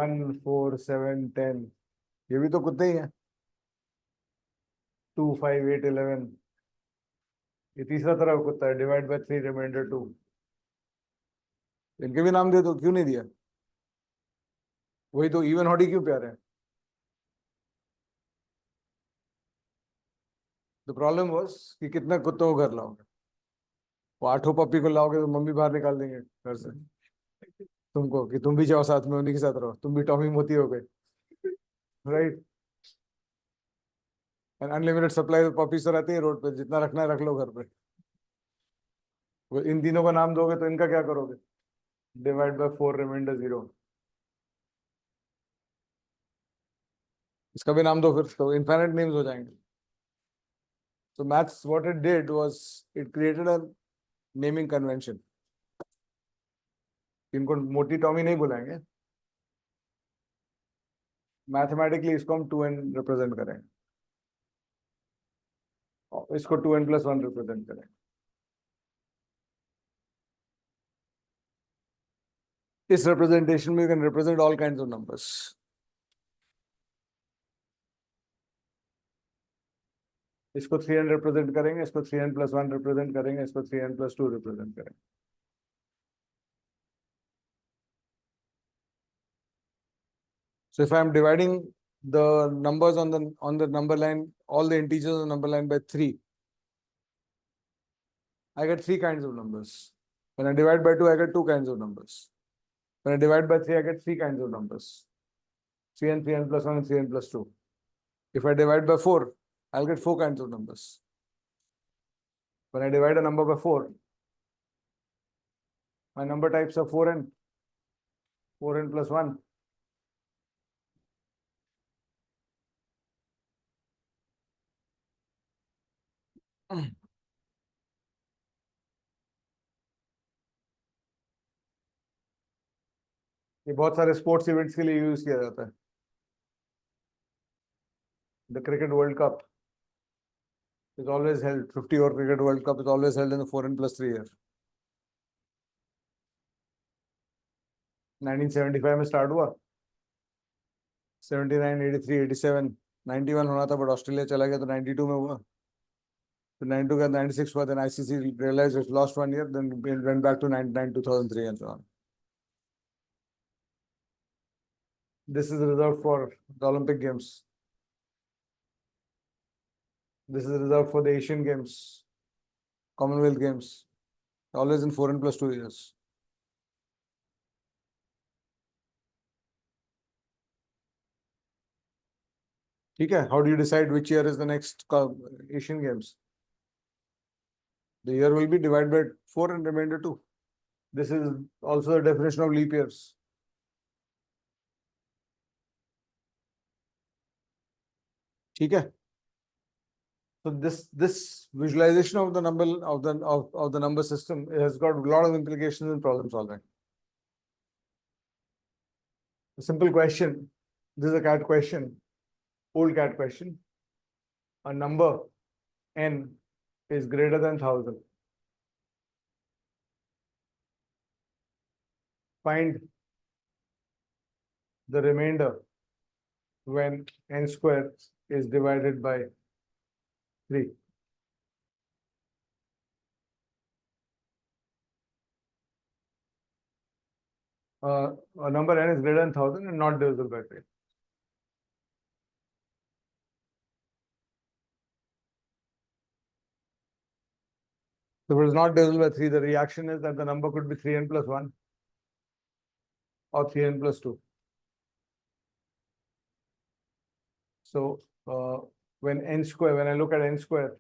1, 4, 7, 10, ये भी तो कुत्ते ही हैं। 2, 5, 8, 11, ये तीसरा तरह का कुत्ता है, डिवाइड बाय 3, रिमाइंडर 2, इनके भी नाम दे दो, क्यों नहीं दिया? वही तो, इवन हॉडी क्यों प्यारे हैं? द प्रॉब्लम वाज कि कितना कुत्तों को घर लाओगे, वो 8 पप्पी को लाओगे तो मम्मी बाहर निकाल देंगे घर से तुमको, कि तुम भी जाओ साथ में उन्हीं के साथ रहो, तुम भी टॉमी मोती हो गए, right? And unlimited supply puppies तो रहती है रोड पे, जितना रखना है रख लो घर पे। वो इन तीनों का नाम दोगे तो इनका क्या करोगे? डिवाइड बाय 4, रिमाइंडर 0, इसका भी नाम दो, फिर तो इनफाइनाइट नेम्स हो जाएंगे। So maths, what it did was it created a naming convention. इनको मोटी टॉमी नहीं बुलाएंगे, मैथमेटिकली इसको हम 2n रिप्रेजेंट करेंगे, और इसको 2n + 1 रिप्रेजेंट करेंगे। इस रिप्रेजेंटेशन में you can represent all kinds of numbers. इसको 3n रिप्रेजेंट करेंगे, इसको 3n + 1 रिप्रेजेंट करेंगे, इसको 3n + 2 रिप्रेजेंट करेंगे। So if I am dividing the numbers on the number line, all the integers on the number line by 3, I get 3 kinds of numbers. When I divide by 2, I get 2 kinds of numbers. When I divide by 3, I get 3 kinds of numbers. 3n, 3n + 1, and 3n + 2. If I divide by 4, I'll get 4 kinds of numbers. When I divide a number by 4, my number types are 4n, 4n + 1. ये बहुत सारे sports events के लिए use किया जाता है। The cricket World Cup is always held, 50 over cricket World Cup is always held in the 4n + 3 year. 1975 में start हुआ, 79, 83, 87, 91 होना था, बट ऑस्ट्रेलिया चला गया तो 92 में हुआ, फिर 92 का 96 हुआ, then ICC realized it lost 1 year, then it went back to 99, 2003 and so on. This is reserved for the Olympic Games. This is reserved for the Asian Games, Commonwealth Games, always in 4n + 2 years. ठीक है? How do you decide which year is the next Asian Games? The year will be divided by 4 and remainder 2. This is also the definition of leap years. ठीक है? So this visualization of the number of the number system has got a lot of implications in problem solving. A simple question. This is a cat question, old cat question. A number n is greater than 1000. Find the remainder when n square is divided by 3. A number n is greater than 1000 and not divisible by 3. So if it is not divisible by 3, the reaction is that the number could be 3n plus 1 or 3n plus 2. So when I look at n square,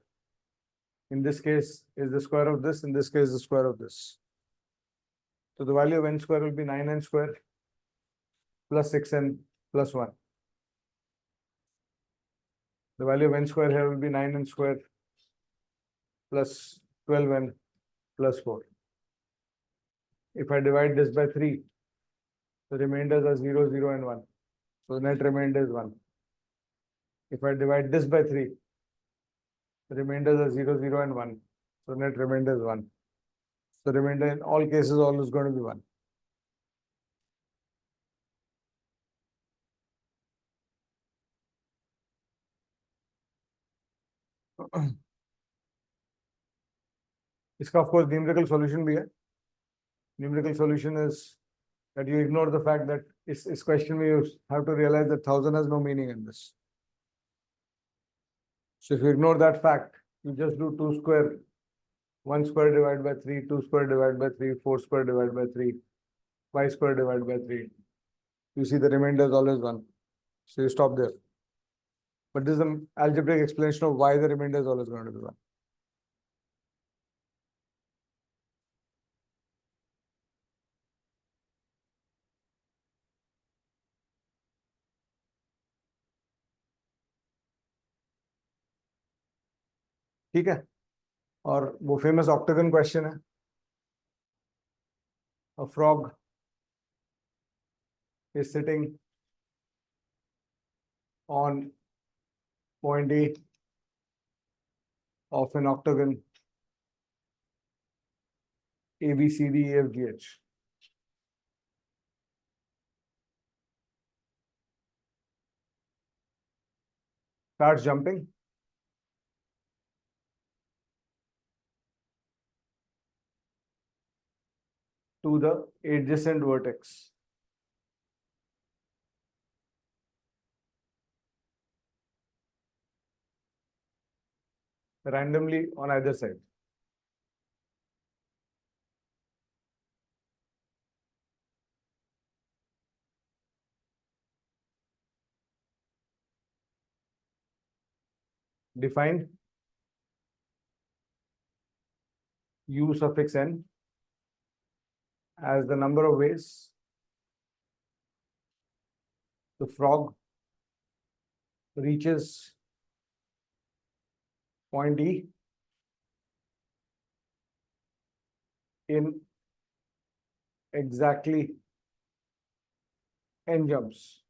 in this case is the square of this, in this case the square of this. So the value of n square will be 9n square plus 6n plus 1. The value of n square here will be 9n square plus 12n plus 4. If I divide this by 3, the remainders are 0, 0 and 1. So the net remainder is 1. If I divide this by 3, the remainders are 0, 0 and 1. So net remainder is 1. So the remainder in all cases always going to be 1. इसका of course numerical solution भी है. Numerical solution is that you ignore the fact that this question you have to realize that 1000 has no meaning in this. So if you ignore that fact, you just do 2 square, 1 square divided by 3, 2 square divided by 3, 4 square divided by 3, 5 square divided by 3. You see the remainder is always 1. So you stop there. But this is an algebraic explanation of why the remainder is always going to be 1. ठीक है और वो famous octagon question है a frog is sitting on point A of an octagon A, B, C, D, E, F, G, H. Starts jumping. To the adjacent vertex. Randomly on either side. Define U suffix n as the number of ways the frog reaches point E in exactly n jumps.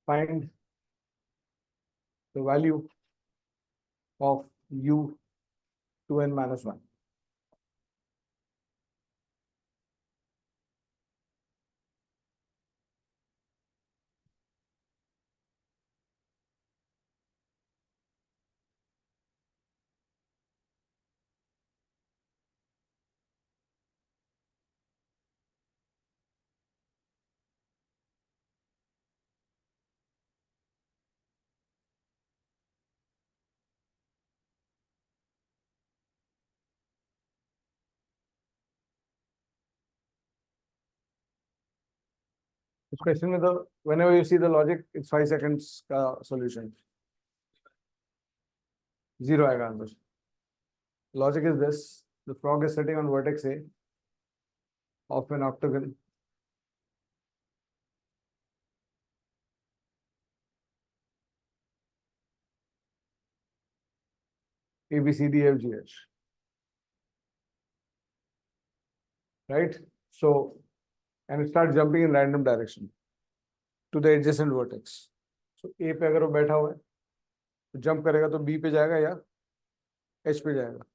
Find the value of U to n minus 1. This question with the whenever you see the logic, it's 5 seconds solution. 0 आएगा answer. Logic is this: the frog is sitting on vertex A of an octagon A, B, C, D, F, G, H. right? So, and it starts jumping in random direction to the adjacent vertex. So A पे अगर वो बैठा हुआ है तो jump करेगा तो B पे जाएगा या H पे जाएगा.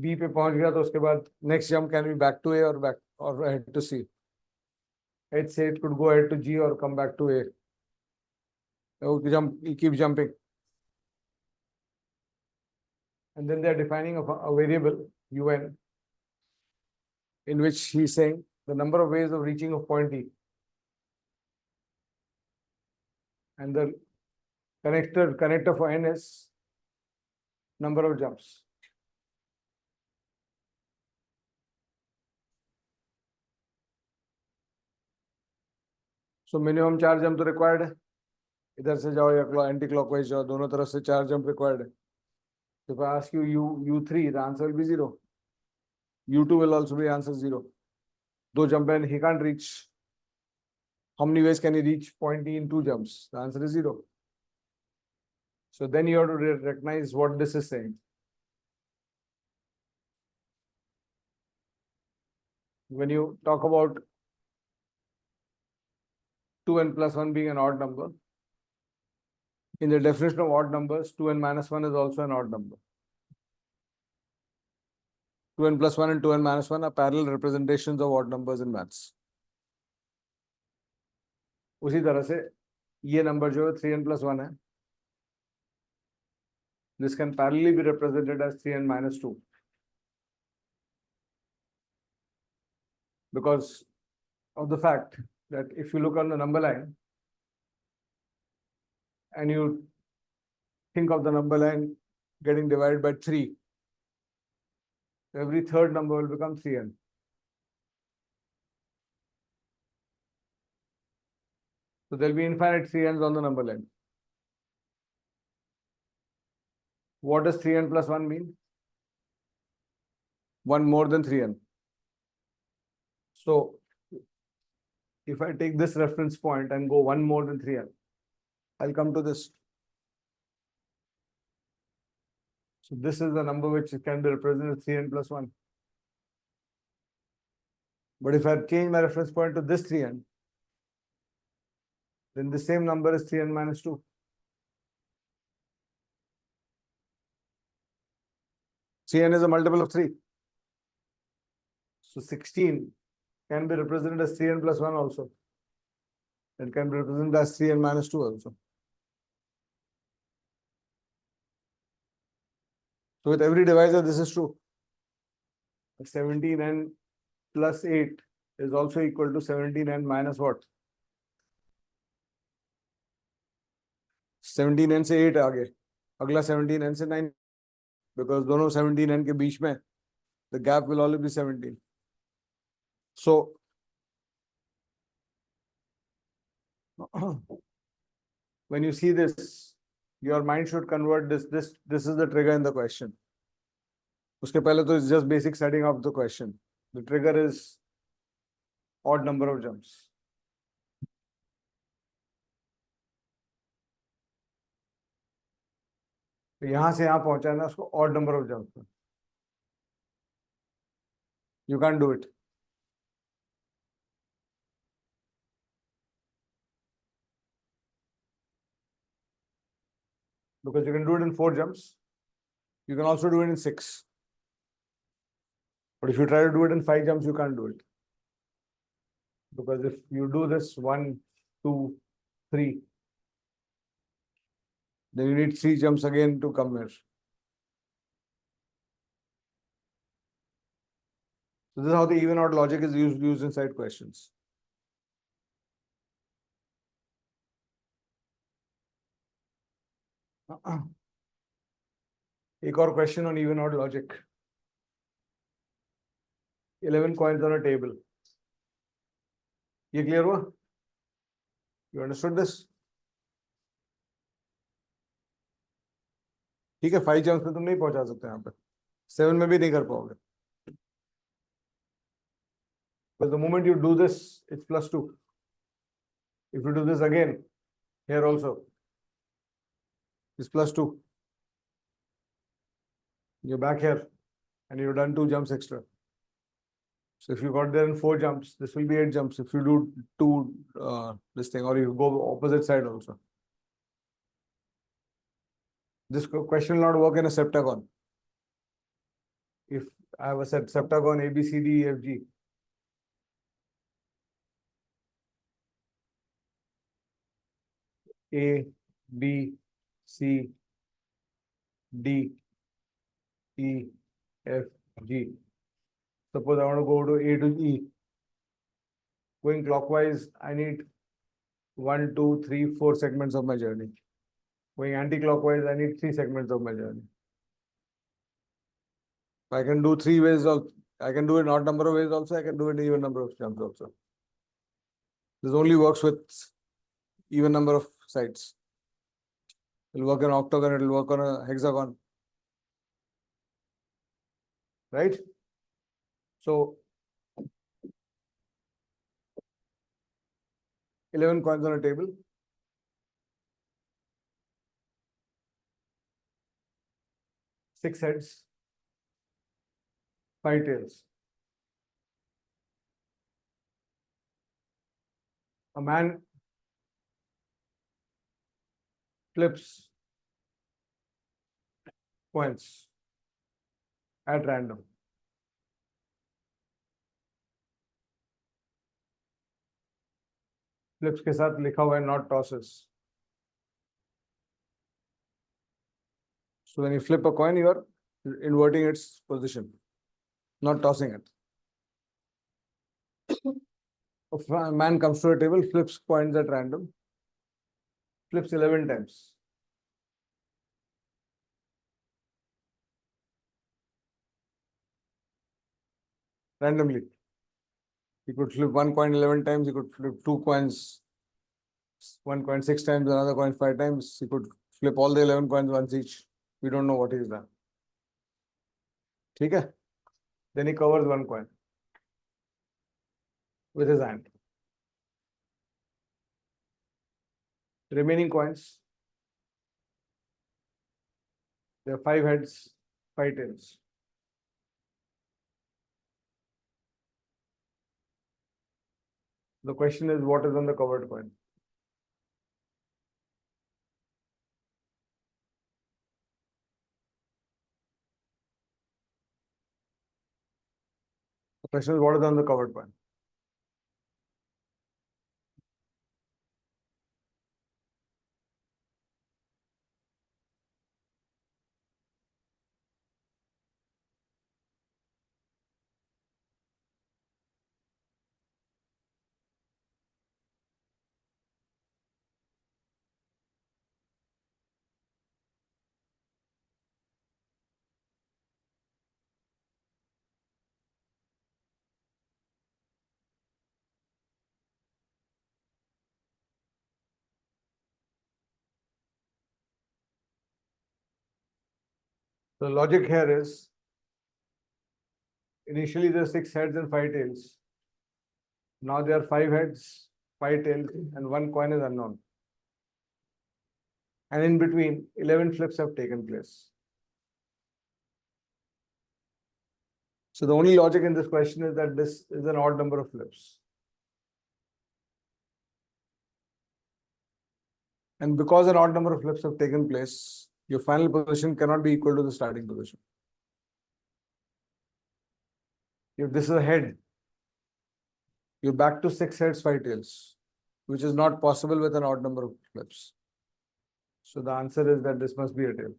B पे पहुंच गया तो उसके बाद next jump can be back to A or back or ahead to C. H say it could go ahead to G or come back to A. He keeps jumping. And then they are defining a variable un in which he's saying the number of ways of reaching a point E. And the connector for n is number of jumps. So minimum 4 jump तो required है. इधर से जाओ या anti clockwise जाओ, दोनों तरफ से 4 जंप रिक्वायर्ड है. So if I ask you U3, the answer will be 0. U2 will also be answer 0. 2 jump and he can't reach. How many ways can he reach point E in 2 jumps? The answer is 0. So then you have to recognize what this is saying. When you talk about 2n plus 1 being an odd number, in the definition of odd numbers, 2n minus 1 is also an odd number. 2n plus 1 and 2n minus 1 are parallel representations of odd numbers in maths. उसी तरह से ये number जो है 3n plus 1 है. This can parallelly be represented as 3n minus 2. Because of the fact that if you look on the number line and you think of the number line getting divided by 3, every third number will become 3n. So there'll be infinite 3n's on the number line. What does 3n plus 1 mean? 1 more than 3n. So if I take this reference point and go 1 more than 3n, I'll come to this. So this is the number which can be represented as 3n plus 1. But if I change my reference point to this 3n, then the same number is 3n minus 2. 3n is a multiple of 3. So 16 can be represented as 3n plus 1 also. It can be represented as 3n minus 2 also. So with every divisor, this is true. 17n plus 8 is also equal to 17n minus what? 17n से 8 आगे, अगला 17n से 9, because दोनों 17n के बीच में the gap will always be 17. So when you see this, your mind should convert this. This is the trigger in the question. उसके पहले तो it's just basic setting of the question. The trigger is odd number of jumps. तो यहाँ से यहाँ पहुँचाना उसको odd number of jumps. You can't do it. Because you can do it in 4 jumps. You can also do it in 6. But if you try to do it in 5 jumps, you can't do it. Because if you do this 1, 2, 3, then you need 3 jumps again to come here. So this is how the even odd logic is used inside questions. एक और question on even odd logic. 11 coins on a table. ये clear हुआ? You understood this? ठीक है, 5 jumps में तुम नहीं पहुंचा सकते यहाँ पे, 7 में भी नहीं कर पाओगे. Because the moment you do this, it's plus 2. If you do this again, here also, it's plus 2. You're back here and you've done 2 jumps extra. So if you got there in 4 jumps, this will be 8 jumps. If you do 2, this thing, or you go opposite side also. This question will not work in a septagon. If I have a septagon A, B, C, D, E, F, G. A, B, C, D, E, F, G. Suppose I want to go to A to E. Going clockwise, I need 1, 2, 3, 4 segments of my journey. Going anti-clockwise, I need 3 segments of my journey. I can do 3 ways of, I can do it in odd number of ways also, I can do it in even number of jumps also. This only works with even number of sides. It'll work in octagon, it'll work on a hexagon. Right? So 11 coins on a table. 6 heads. 5 tails. A man flips coins at random. Flips के साथ लिखा हुआ है not tosses. So when you flip a coin, you are inverting its position, not tossing it. If a man comes to a table, flips coins at random, flips 11 times. Randomly. He could flip 1 coin 11 times, he could flip 2 coins, 1 coin 6 times, another coin 5 times. He could flip all the 11 coins once each. We don't know what he's done. Okay? Then he covers 1 coin with his hand. The remaining coins, there are 5 heads, 5 tails. The question is, what is on the covered coin? The question is, what is on the covered coin? The logic here is, initially there are 6 heads and 5 tails. Now there are 5 heads, 5 tails, and 1 coin is unknown. And in between, 11 flips have taken place. So the only logic in this question is that this is an odd number of flips. And because an odd number of flips have taken place, your final position cannot be equal to the starting position. If this is a head, you're back to 6 heads, 5 tails, which is not possible with an odd number of flips. So the answer is that this must be a tail.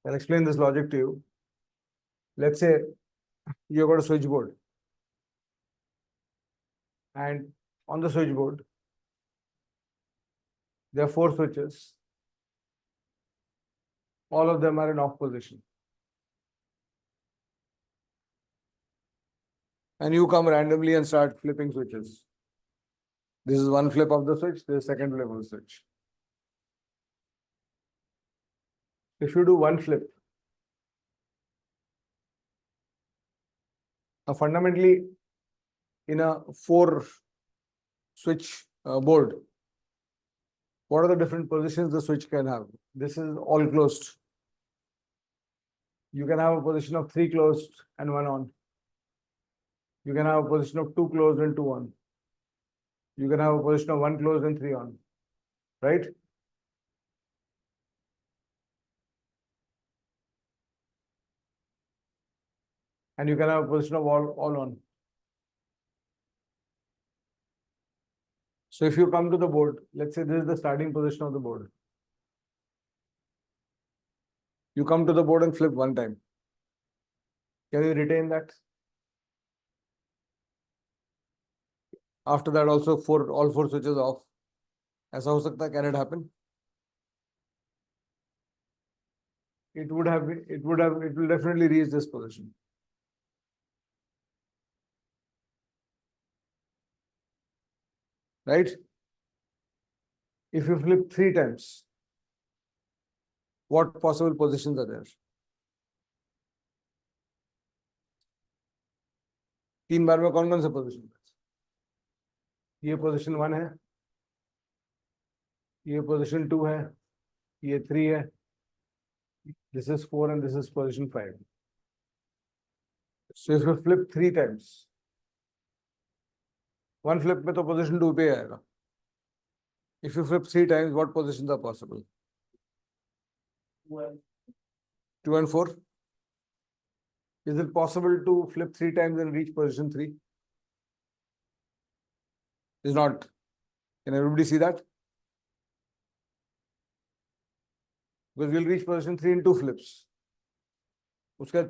I'll explain this logic to you. Let's say you've got a switchboard. And on the switchboard, there are 4 switches. All of them are in off position. And you come randomly and start flipping switches. This is one flip of the switch, this is second flip of the switch. If you do one flip, now fundamentally in a 4 switch board, what are the different positions the switch can have? This is all closed. You can have a position of 3 closed and 1 on. You can have a position of 2 closed and 2 on. You can have a position of 1 closed and 3 on, right? And you can have a position of all on. So if you come to the board, let's say this is the starting position of the board. You come to the board and flip one time. Can you retain that? After that also all four switches off. ऐसा हो सकता है? Can it happen? It will definitely reach this position. Right? If you flip 3 times, what possible positions are there? 3 बार में कौन-कौन से position? ये position 1 है, ये position 2 है, ये 3 है, this is 4 and this is position 5. So if you flip 3 times, one flip में तो position 2 पे आएगा. If you flip 3 times, what positions are possible? 2 and 4. Is it possible to flip 3 times and reach position 3? Is not. Can everybody see that? Because we'll reach position 3 in 2 flips. उसका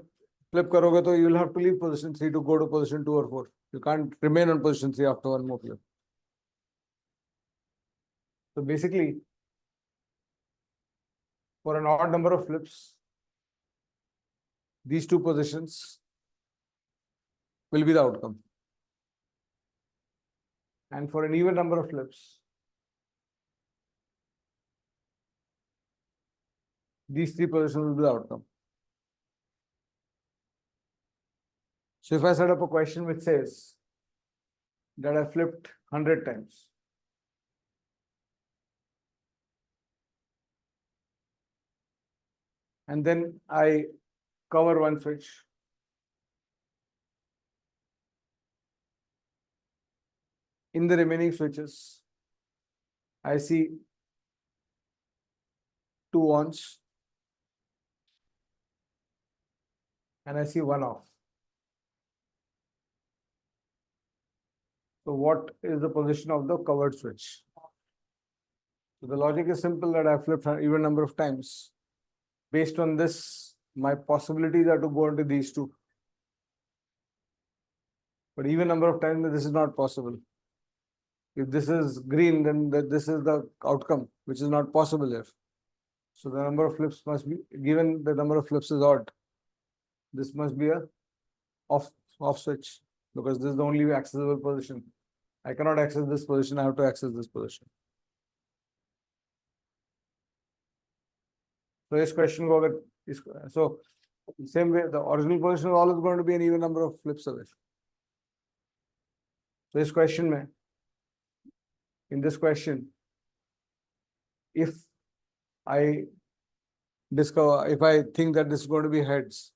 flip करोगे तो you will have to leave position 3 to go to position 2 or 4. You can't remain on position 3 after one more flip. So basically, for an odd number of flips, these 2 positions will be the outcome. And for an even number of flips, these 3 positions will be the outcome. So if I set up a question which says that I flipped 100 times, and then I cover one switch, in the remaining switches, I see 2 ons and I see 1 off. So what is the position of the covered switch? So the logic is simple, that I flipped an even number of times. Based on this, my possibilities are to go into these 2. But even number of times, this is not possible. If this is green, then this is the outcome, which is not possible here. So the number of flips must be, given the number of flips is odd, this must be a off switch, because this is the only accessible position. I cannot access this position, I have to access this position. So this question go with, so same way, the original position is always going to be an even number of flips away. So this question, in this question, if I think that this is going to be heads,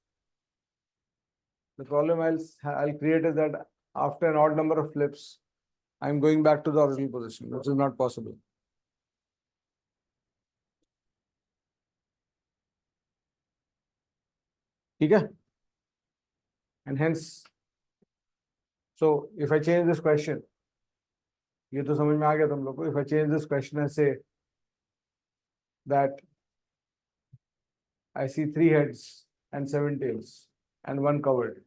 the problem I'll create is that after an odd number of flips, I'm going back to the original position, which is not possible. Okay? And hence, so if I change this question, ये तो समझ में आ गया तुम लोग को, if I change this question and say that I see 3 heads and 7 tails and 1 covered.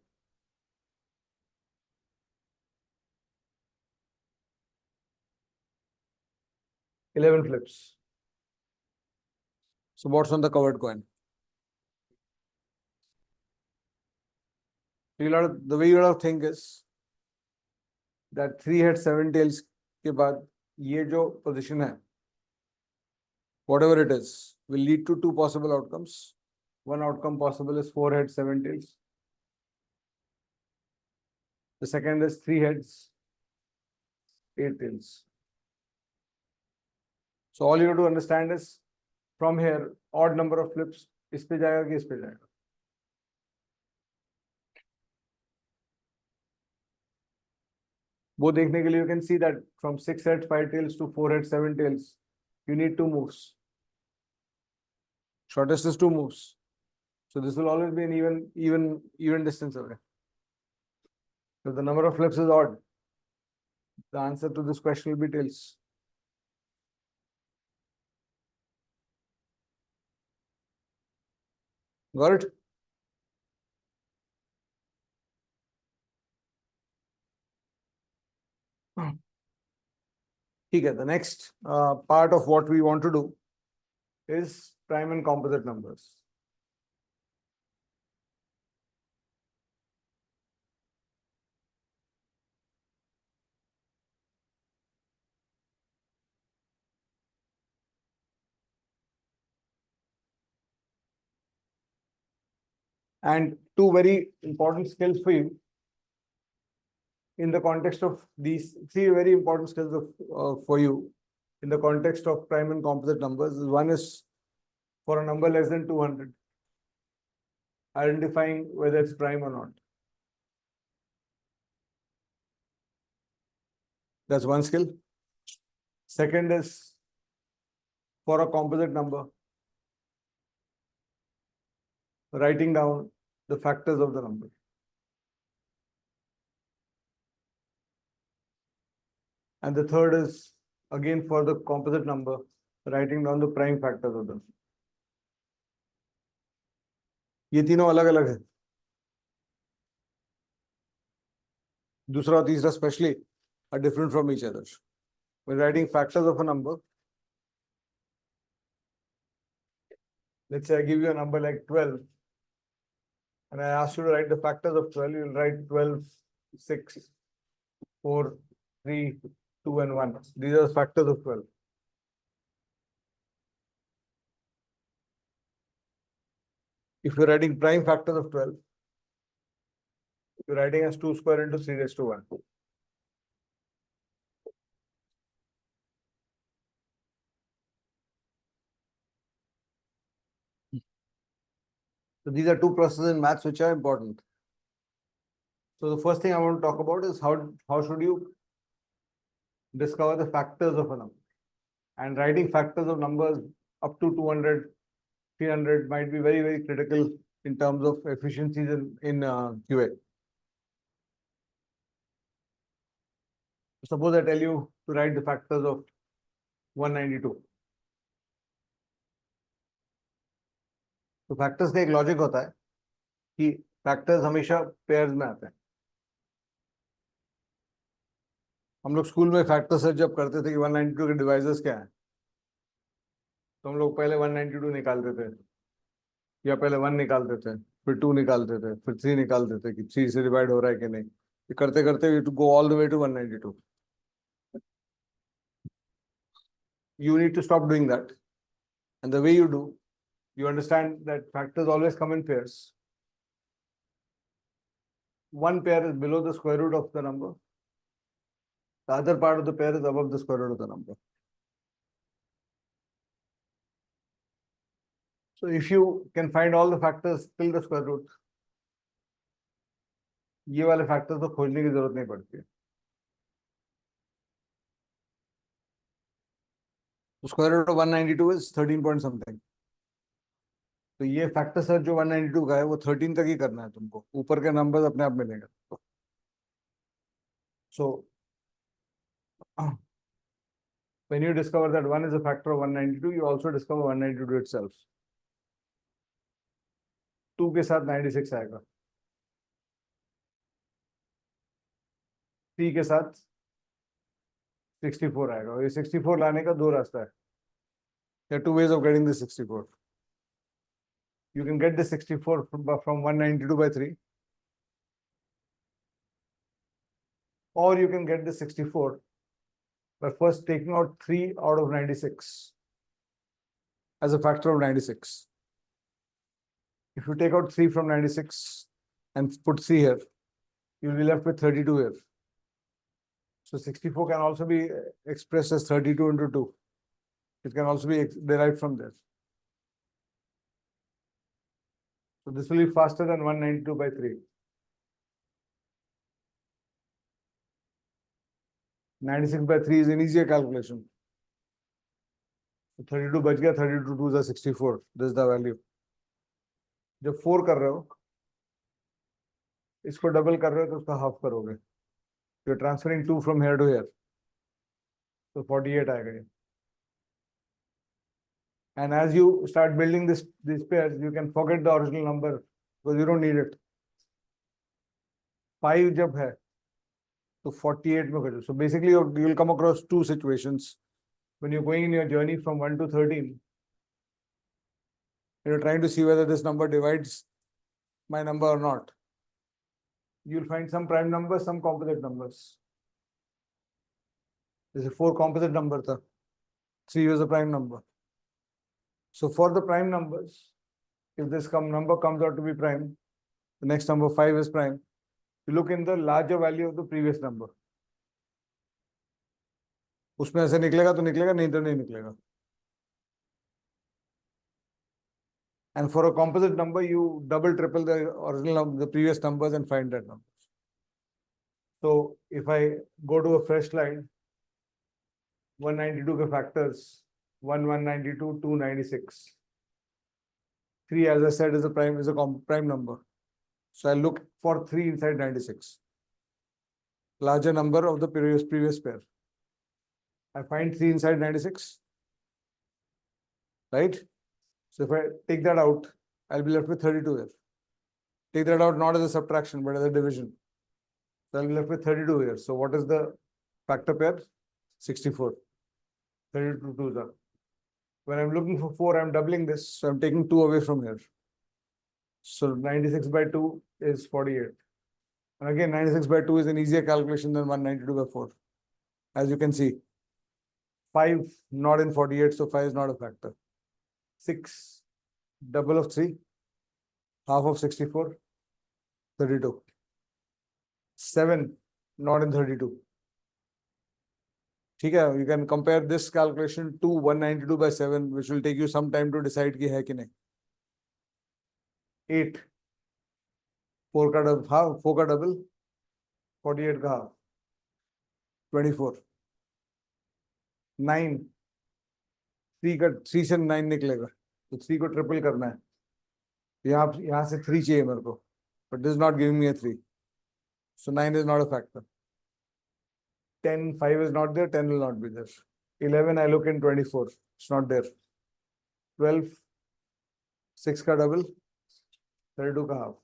$11 flips. So what's on the covered coin? The way you have to think is that 3 heads, 7 tails के बाद ये जो position है, whatever it is, will lead to 2 possible outcomes. One outcome possible is 4 heads, 7 tails. The second is 3 heads, 8 tails. So all you have to understand is, from here, odd number of flips, इस पे जाएगा कि इस पे जाएगा? वो देखने के लिए you can see that from 6 heads 5 tails to 4 heads 7 tails you need 2 moves. Shortest is 2 moves. So this will always be an even distance away. So the number of flips is odd. The answer to this question will be tails. Got it? Okay, the next part of what we want to do is prime and composite numbers. And two very important skills for you in the context of these three very important skills for you in the context of prime and composite numbers. One is for a number less than 200, identifying whether it's prime or not. That's one skill. Second is for a composite number, writing down the factors of the number. And the third is again for the composite number, writing down the prime factors of them. ये तीनों अलग अलग है. दूसरा और तीसरा especially are different from each other. When writing factors of a number, let's say I give you a number like 12, and I ask you to write the factors of 12, you'll write 12, 6, 4, 3, 2, and 1. These are the factors of 12. If you're writing prime factors of 12, you're writing as 2 square into 3 raised to 1. So these are two processes in maths which are important. So the first thing I want to talk about is how should you discover the factors of a number. And writing factors of numbers up to 200, 300 might be very, very critical in terms of efficiencies in QA. Suppose I tell you to write the factors of 192. तो factors का एक logic होता है कि factors हमेशा pairs में आते हैं. हम लोग स्कूल में फैक्टर सर्च जब करते थे कि 192 के डिवाइजर्स क्या है, तो हम लोग पहले 192 निकालते थे या पहले 1 निकालते थे, फिर 2 निकालते थे, फिर 3 निकालते थे कि 3 से डिवाइड हो रहा है कि नहीं. ये करते करते we to go all the way to 192. You need to stop doing that. And the way you do, you understand that factors always come in pairs. One pair is below the square root of the number. The other part of the pair is above the square root of the number. So if you can find all the factors till the square root, ये वाले factors को खोजने की जरूरत नहीं पड़ती है. The square root of 192 is 13 point something. तो ये फैक्टर सर जो 192 का है वो 13 तक ही करना है तुमको. ऊपर के नंबर्स अपने आप मिलेंगे. So when you discover that 1 is a factor of 192, you also discover 192 itself. 2 के साथ 96 आएगा. 3 के साथ 64 आएगा. और ये 64 लाने का दो रास्ता है. There are two ways of getting this 64. You can get the 64 from 192 by 3. Or you can get the 64 by first taking out 3 out of 96 as a factor of 96. If you take out 3 from 96 and put 3 here, you'll be left with 32 here. So 64 can also be expressed as 32 into 2. It can also be derived from there. So this will be faster than 192 by 3. 96 by 3 is an easier calculation. 32 बच गया, 32 2 is 64. This is the value. जब 4 कर रहे हो, इसको double कर रहे हो तो उसका हाफ करोगे. You're transferring 2 from here to here. So 48 आएगा ये. And as you start building these pairs, you can forget the original number because you don't need it. 5 जब है तो 48 में करो. So basically you'll come across two situations when you're going in your journey from 1 to 13. You're trying to see whether this number divides my number or not. You'll find some prime numbers, some composite numbers. There's a 4 composite number tha. 3 was a prime number. So for the prime numbers, if this number comes out to be prime, the next number 5 is prime. You look in the larger value of the previous number. उसमें ऐसे निकलेगा तो निकलेगा, नहीं तो नहीं निकलेगा. And for a composite number, you double, triple the original, the previous numbers and find that number. So if I go to a fresh slide, 192 के factors, 1, 192, 296. 3, as I said, is a prime number. So I look for 3 inside 96. Larger number of the previous pair. I find 3 inside 96. Right? So if I take that out, I'll be left with 32 here. Take that out not as a subtraction, but as a division. So I'll be left with 32 here. So what is the factor pair? 64. 32 twos are. When I'm looking for 4, I'm doubling this. So I'm taking 2 away from here. So 96 by 2 is 48. And again, 96 by 2 is an easier calculation than 192 by 4. As you can see, 5 not in 48, so 5 is not a factor. 6, double of 3, half of 64, 32. 7, not in 32. Okay, you can compare this calculation to 192 by 7, which will take you some time to decide कि है कि नहीं. 8, 4 का double, 48 का half, 24. 9, 3 से 9 निकलेगा, तो 3 को ट्रिपल करना है. यहाँ से 3 चाहिए मेरे को, but this is not giving me a 3. So 9 is not a factor. 10, 5 is not there, 10 will not be there. 11, I look in 24, it's not there. 12, 6 का double, 32 का half.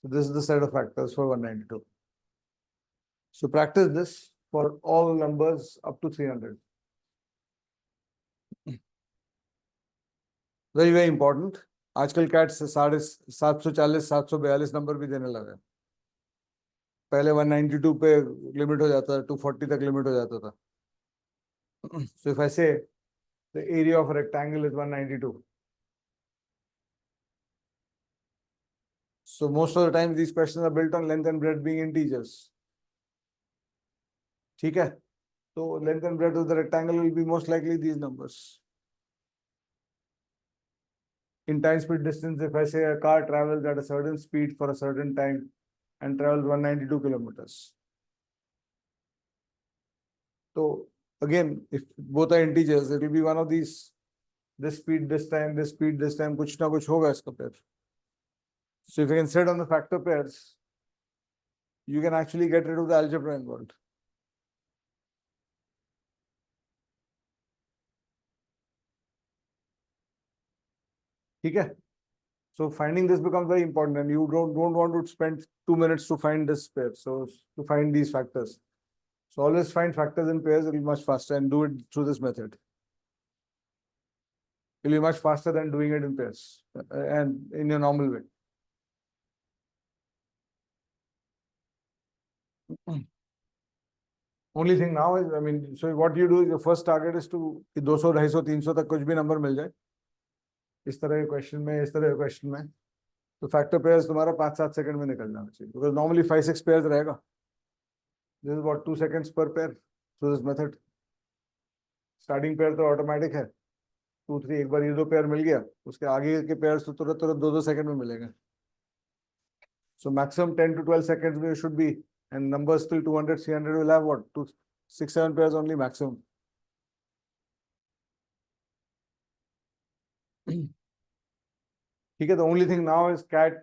So this is the set of factors for 192. So practice this for all numbers up to 300. Very, very important. आजकल cats 740, 742 number भी देने लगे. पहले 192 पे limit हो जाता था, 240 तक लिमिट हो जाता था. So if I say the area of a rectangle is 192. So most of the time these questions are built on length and breadth being integers. ठीक है? So length and breadth of the rectangle will be most likely these numbers. In time, speed, distance, if I say a car travels at a certain speed for a certain time and travels 192 kilometers. So again, if both are integers, it will be one of these. This speed, this time, this speed, this time, कुछ ना कुछ होगा इसका pair. So if you can set on the factor pairs, you can actually get rid of the algebra involved. ठीक है? So finding this becomes very important, and you don't want to spend 2 minutes to find this pair. So to find these factors. So always find factors in pairs. It will be much faster, and do it through this method. It will be much faster than doing it in pairs and in a normal way. Only thing now is, I mean, so what you do is your first target is to 200, 250, 300 तक कुछ भी number मिल जाए. इस तरह के question में, इस तरह के क्वेश्चन में, तो फैक्टर पेयर्स तुम्हारा 5-7 सेकंड में निकल जाना चाहिए. बिकॉज नॉर्मली 5-6 पेयर्स रहेगा. दिस इज व्हाट 2 seconds पर pair through this method. Starting pair तो ऑटोमेटिक है 2, 3. एक बार ये 2 पेयर मिल गया, उसके आगे के पेयर्स तो तुरंत 2-2 सेकंड में मिलेंगे. सो मैक्सिमम 10 to 12 seconds में should be, and numbers till 200, 300 will have what 6-7 pairs only maximum. Okay, the only thing now is CAT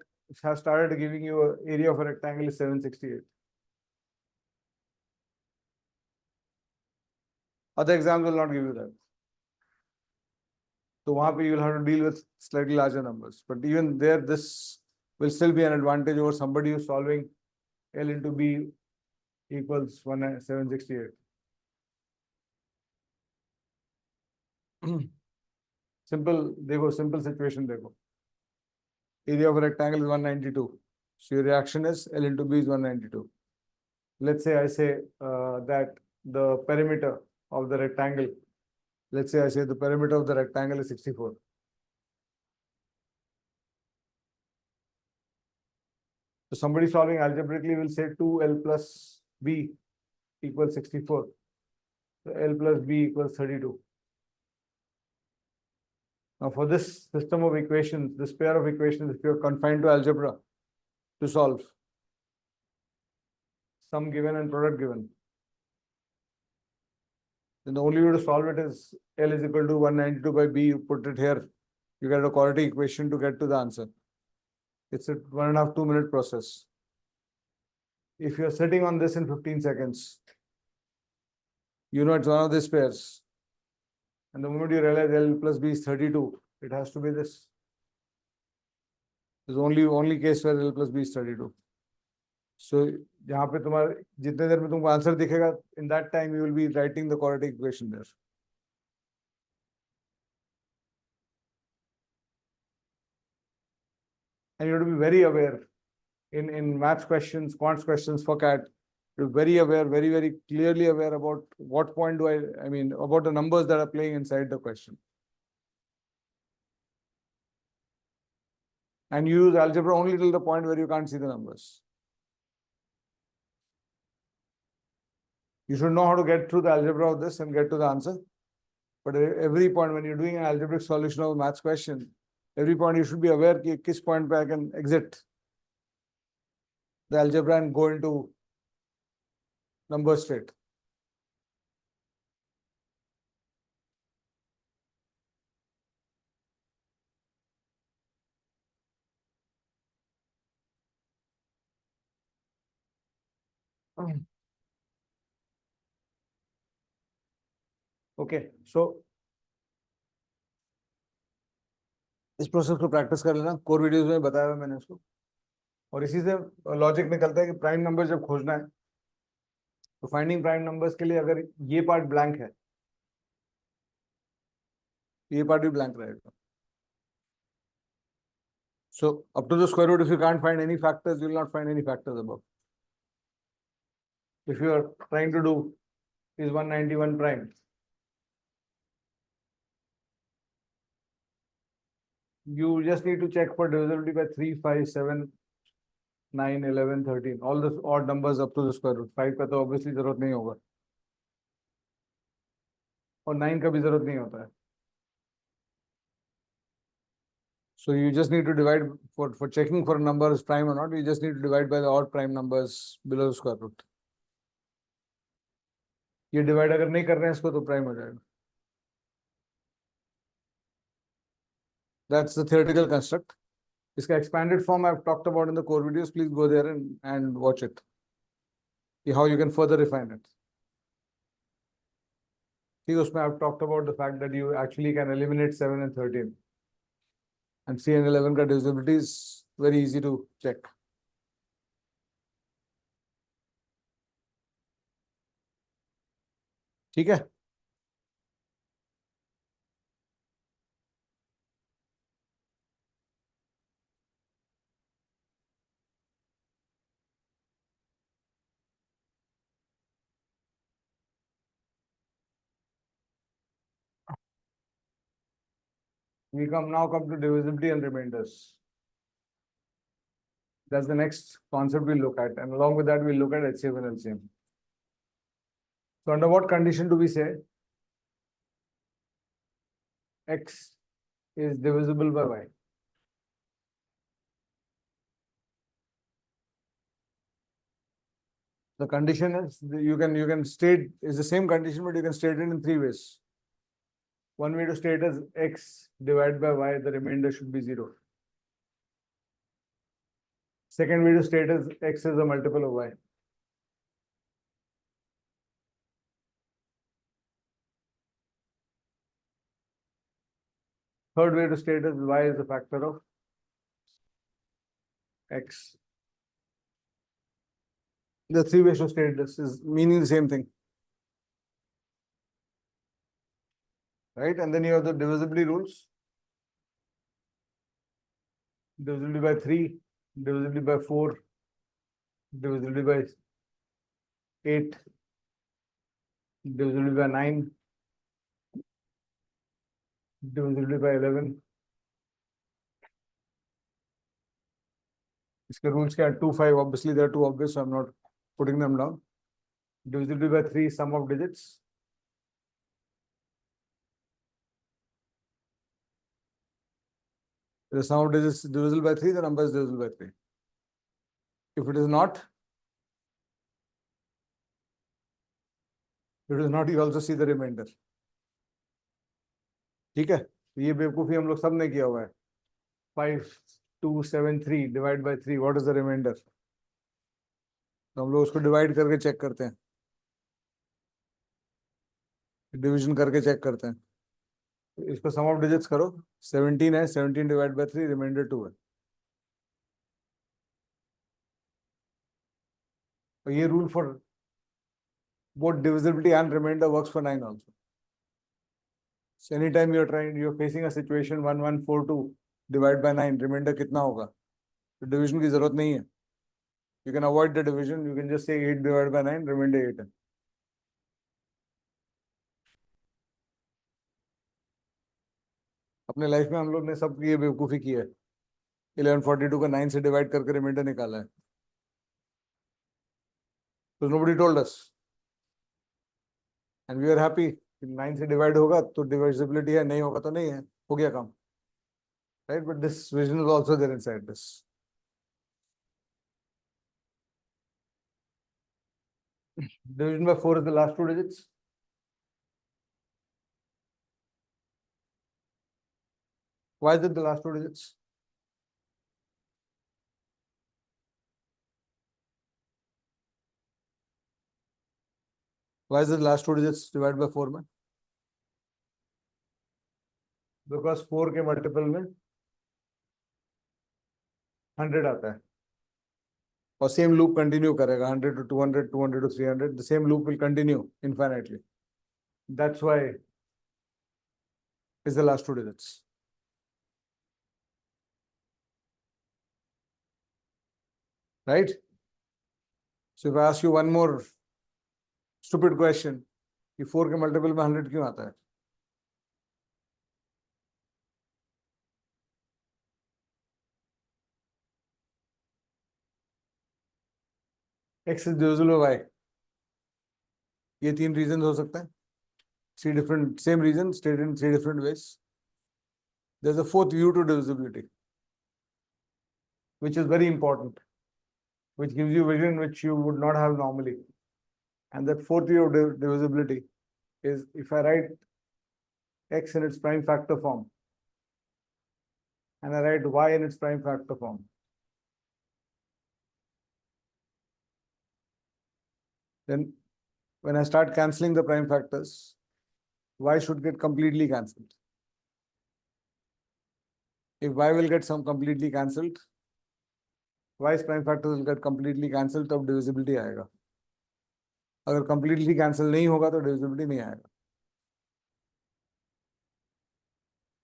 has started giving you an area of a rectangle is 768. Other exams will not give you that. So वहाँ पे you will have to deal with slightly larger numbers. But even there, this will still be an advantage over somebody who's solving L into B equals 768. Simple, देखो, simple situation देखो. Area of a rectangle is 192. So your reaction is L into B is 192. Let's say I say that the perimeter of the rectangle, let's say I say the perimeter of the rectangle is 64. So somebody solving algebraically will say 2L plus B equals 64. So L plus B equals 32. Now for this system of equations, this pair of equations, if you are confined to algebra to solve, sum given and product given, then the only way to solve it is L is equal to 192 by B, you put it here, you get a quadratic equation to get to the answer. It's a 1.5 to 2 minute process. If you're sitting on this in 15 seconds, you know it's one of these pairs. And the moment you realize L plus B is 32, it has to be this. There's only case where L plus B is 32. So यहाँ पे तुम्हारे जितने देर में तुमको answer दिखेगा, in that time you will be writing the quadratic equation there. And you have to be very aware in maths questions, quants questions for CAT. You're very aware, very clearly aware about what point do I mean, about the numbers that are playing inside the question. And you use algebra only till the point where you can't see the numbers. You should know how to get through the algebra of this and get to the answer. But every point when you're doing an algebraic solution of a maths question, every point you should be aware that which point where I can exit the algebra and go into number straight. Okay, so इस process को practice कर लेना, core videos में बताया हुआ मैंने इसको, और इसी से लॉजिक निकलता है कि प्राइम नंबर जब खोजना है तो फाइंडिंग प्राइम नंबर्स के लिए अगर ये पार्ट ब्लैंक है, ये पार्ट भी ब्लैंक रहेगा. So up to the square root, if you can't find any factors, you will not find any factors above. If you are trying to do is 191 prime, you just need to check for divisibility by 3, 5, 7, 9, 11, 13, all the odd numbers up to the square root. 5 का तो obviously जरूरत नहीं होगा, और 9 का भी जरूरत नहीं होता है. So you just need to divide for checking for a number is prime or not. You just need to divide by the odd prime numbers below the square root. ये divide अगर नहीं कर रहे हैं इसको तो prime हो जाएगा. That's the theoretical construct. इसका expanded form I've talked about in the core videos. Please go there and watch it. See how you can further refine it. See, उसमें I've talked about the fact that you actually can eliminate 7 and 13. And 3 and 11 का divisibility is very easy to check. ठीक है? We come to divisibility and remainders. That's the next concept we'll look at. And along with that, we'll look at HCF and LCM. So under what condition do we say X is divisible by Y? The condition is you can state is the same condition, but you can state it in three ways. One way to state is x divided by y, the remainder should be 0. Second way to state is x is a multiple of y. Third way to state is y is a factor of x. The three ways to state this is meaning the same thing. Right? And then you have the divisibility rules. Divisibility by 3, divisibility by 4, divisibility by 8, divisibility by 9, divisibility by 11. इसके rules क्या है? 2, 5. Obviously, they are too obvious, so I'm not putting them down. Divisibility by 3, sum of digits. The sum of digits is divisible by 3, the number is divisible by 3. If it is not, you also see the remainder. ठीक है? ये बेवकूफी हम लोग सब ने किया हुआ है. 5, 2, 7, 3 divide by 3. What is the remainder? तो हम लोग उसको डिवाइड करके चेक करते हैं. डिवीजन करके चेक करते हैं. इसको सम ऑफ डिजिट्स करो. 17 है. 17 डिवाइड बाय 3, रिमाइंडर 2 है. तो ये rule for both divisibility and remainder works for 9 also. So anytime you're facing a situation 1142 divide by 9, remainder कितना होगा? तो डिवीजन की जरूरत नहीं है. You can avoid the division. You can just say 8 divided by 9, remainder 8 है. अपने life में हम लोग ने सब ये बेवकूफी की है. 1142 का 9 से डिवाइड करके रिमाइंडर निकाला है. So nobody told us. And we are happy. 9 से डिवाइड होगा तो divisibility है, नहीं होगा तो नहीं है. हो गया काम. Right? But this vision is also there inside this. Division by 4 is the last 2 digits. Why is it the last 2 digits? Why is it the last 2 digits divided by 4 में? Because 4 के मल्टीपल में 100 आता है. और same loop continue करेगा. 100 to 200, 200 to 300. The same loop will continue infinitely. That's why it's the last 2 digits. Right? So if I ask you one more stupid question, कि 4 के multiple में 100 क्यों आता है? X is divisible by y. ये 3 reasons हो सकते हैं. 3 different, same reasons stated in 3 different ways. There's a fourth view to divisibility, which is very important, which gives you vision which you would not have normally. And that fourth view of divisibility is if I write x in its prime factor form and I write y in its prime factor form, then when I start cancelling the prime factors, y should get completely cancelled. If y will get some completely cancelled, y's prime factors will get completely cancelled, तब divisibility आएगा. अगर completely cancel नहीं होगा तो divisibility नहीं आएगा.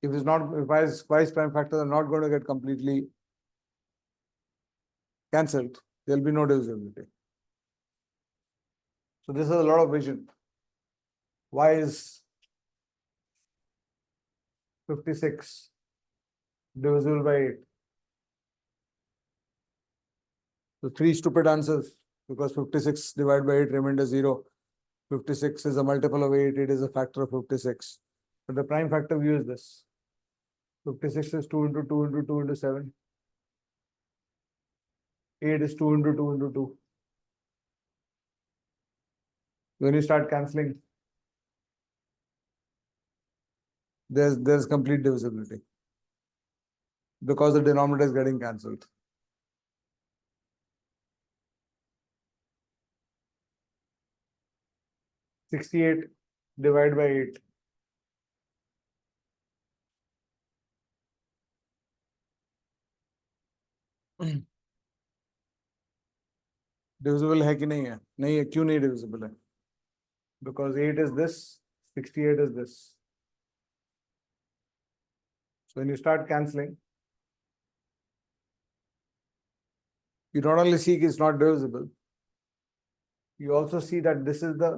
If it's not, if y's prime factors are not going to get completely cancelled, there will be no divisibility. So this is a lot of vision. Y is 56 divisible by 8. So 3 stupid answers because 56 divided by 8 remainder 0. 56 is a multiple of 8. It is a factor of 56. But the prime factor view is this. 56 is 2 into 2 into 2 into 7. 8 is 2 into 2 into 2. When you start cancelling, there's complete divisibility because the denominator is getting cancelled. $68 divided by 8. Divisible है कि नहीं है? नहीं है, क्यों नहीं divisible है? Because 8 is this, 68 is this. So when you start cancelling, you not only see it's not divisible, you also see that this is the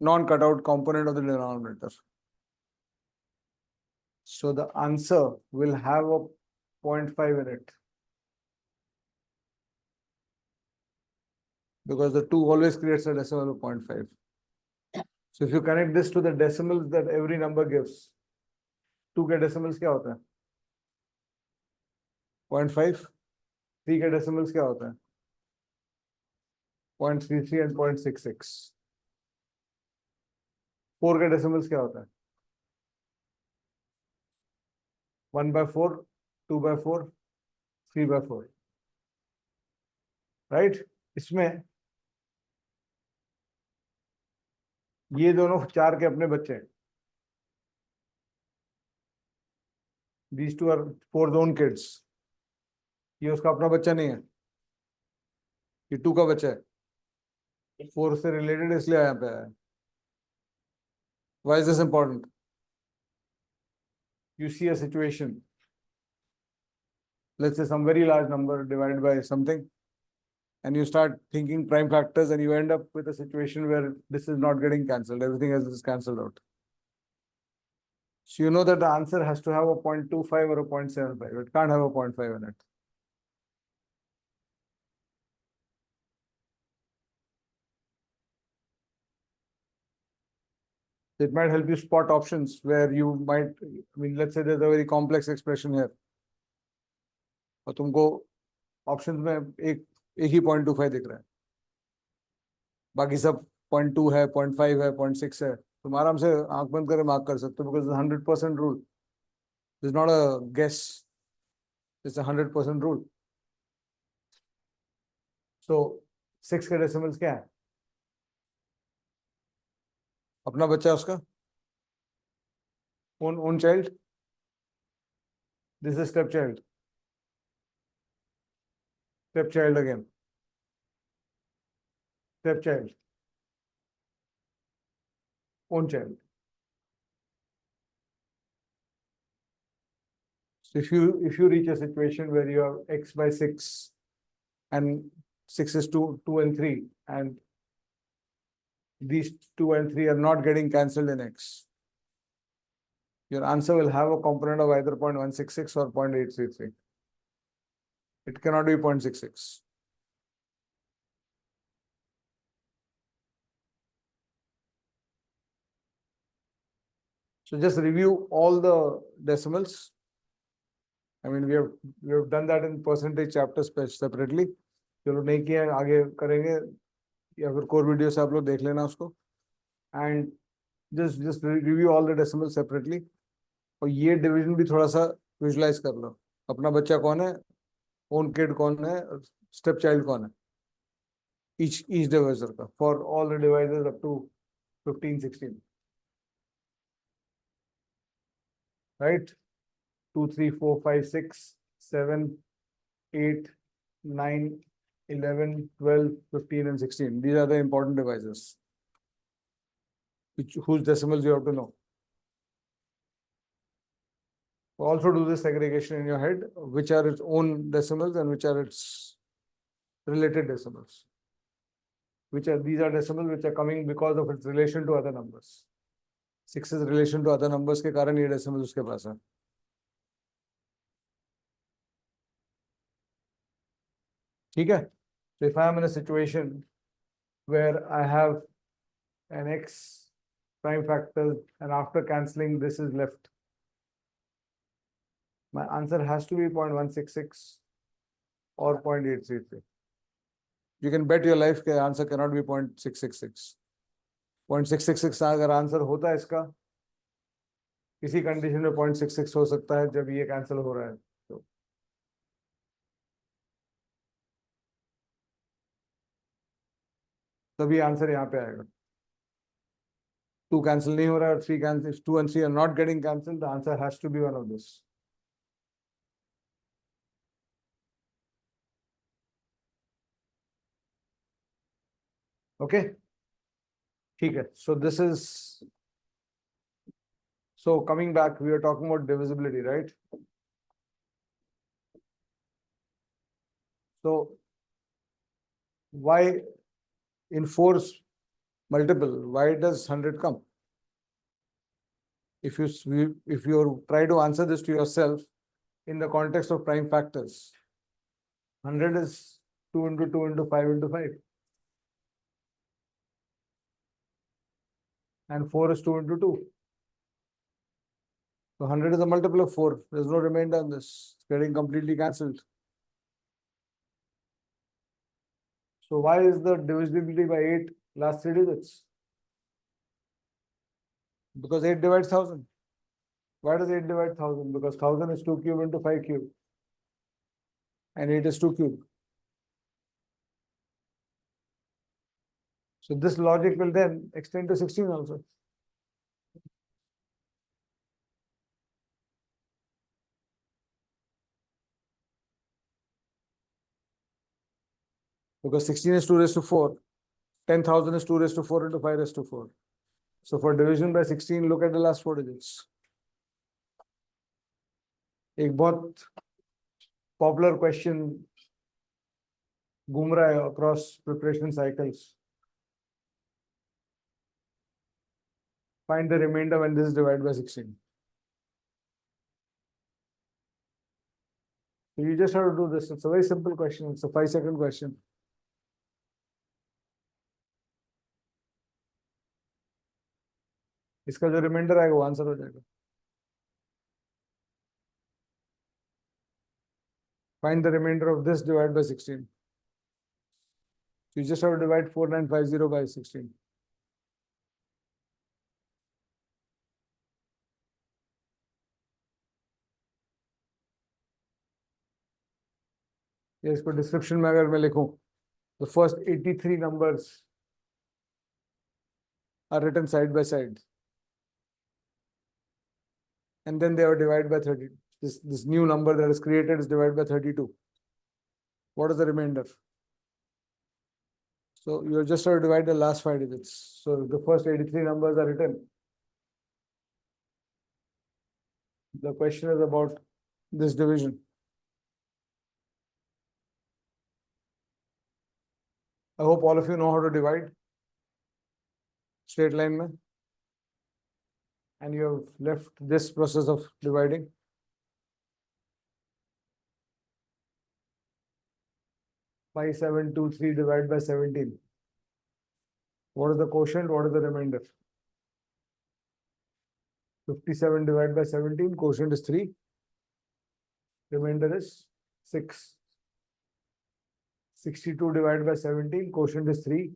non-cutout component of the denominator. So the answer will have a 0.5 in it. Because the 2 always creates a decimal of 0.5. So if you connect this to the decimals that every number gives, 2 के decimals क्या होता है? 0.5. 3 के decimals क्या होता है? 0.33 and 0.66. 4 के decimals क्या होता है? 1/4, 2/4, 3/4. Right? इसमें ये दोनों 4 के अपने बच्चे हैं. These two are 4's own kids. ये उसका अपना बच्चा नहीं है, ये 2 का बच्चा है. 4 से रिलेटेड इसलिए यहाँ पे आया. Why is this important? You see a situation, let's say some very large number divided by something, and you start thinking prime factors, and you end up with a situation where this is not getting cancelled, everything else is cancelled out. So you know that the answer has to have a 0.25 or a 0.75. It can't have a 0.5 in it. It might help you spot options where you might, I mean, let's say there's a very complex expression here. और तुमको options में एक ही 0.25 दिख रहा है, बाकी सब 0.2 है, 0.5 है, 0.6 है. तुम आराम से आंख बंद करके मार्क कर सकते हो, because 100% rule is not a guess, it's a 100% rule. So 6 के डेसिमल्स क्या है? अपना बच्चा है उसका, own child. This is stepchild. Stepchild again. Stepchild. Own child. So if you reach a situation where you have x by 6 and 6 is 2 and 3, and these 2 and 3 are not getting cancelled in x, your answer will have a component of either 0.166 or 0.833. It cannot be 0.66. So just review all the decimals. I mean, we have done that in percentage chapter separately. चलो नहीं किया, आगे करेंगे, या फिर core video से आप लोग देख लेना उसको. And just review all the decimals separately. और ये division भी थोड़ा सा visualize कर लो. अपना बच्चा कौन है, own kid कौन है, step child कौन है, each divisor का, for all the divisors up to 15, 16. Right? 2, 3, 4, 5, 6, 7, 8, 9, 11, 12, 15, and 16. These are the important divisors, whose decimals you have to know. Also do this segregation in your head, which are its own decimals and which are its related decimals. These are decimals which are coming because of its relation to other numbers. 6's relation to other numbers के कारण ये decimals उसके पास है. ठीक है? So if I am in a situation where I have an x prime factor, and after cancelling this is left, my answer has to be 0.166 or 0.833. You can bet your life the answer cannot be 0.666. 0.666 अगर answer होता है इसका, किसी condition में 0.66 हो सकता है जब ये कैंसिल हो रहा है तो। तभी आंसर यहाँ पे आएगा। 2 कैंसिल नहीं हो रहा है, 3 cancel, 2 and 3 are not getting cancelled, the answer has to be one of this. Okay, ठीक है. So this is, so coming back, we are talking about divisibility, right? So why in 4's multiple, why does 100 come? If you try to answer this to yourself in the context of prime factors, 100 is 2 into 2 into 5 into 5. And 4 is 2 into 2. So 100 is a multiple of 4. There's no remainder on this. It's getting completely cancelled. So why is the divisibility by 8 last 3 digits? Because 8 divides 1000. Why does 8 divide 1000? Because 1000 is 2 cube into 5 cube. And 8 is 2 cube. So this logic will then extend to 16 also. Because 16 is 2 raised to 4. 10,000 is 2 raised to 4 into 5 raised to 4. So for division by 16, look at the last 4 digits. एक बहुत popular question घूम रहा है across preparation cycles. Find the remainder when this is divided by 16. So you just have to do this. It's a very simple question. It's a 5-second question. इसका जो reminder आएगा वो answer हो जाएगा. Find the remainder of this divided by 16. So you just have to divide 4950 by 16. ये इसको description में अगर मैं लिखूं, the first 83 numbers are written side by side, and then they are divided by 30. This new number that is created is divided by 32. What is the remainder? So you just have to divide the last 5 digits. So the first 83 numbers are written. The question is about this division. I hope all of you know how to divide straight line mein. And you have left this process of dividing. Five, 7, 2, 3 divided by 17. What is the quotient? What is the remainder? 57 divided by 17, quotient is 3. Remainder is 6. 62 divided by 17, quotient is 3.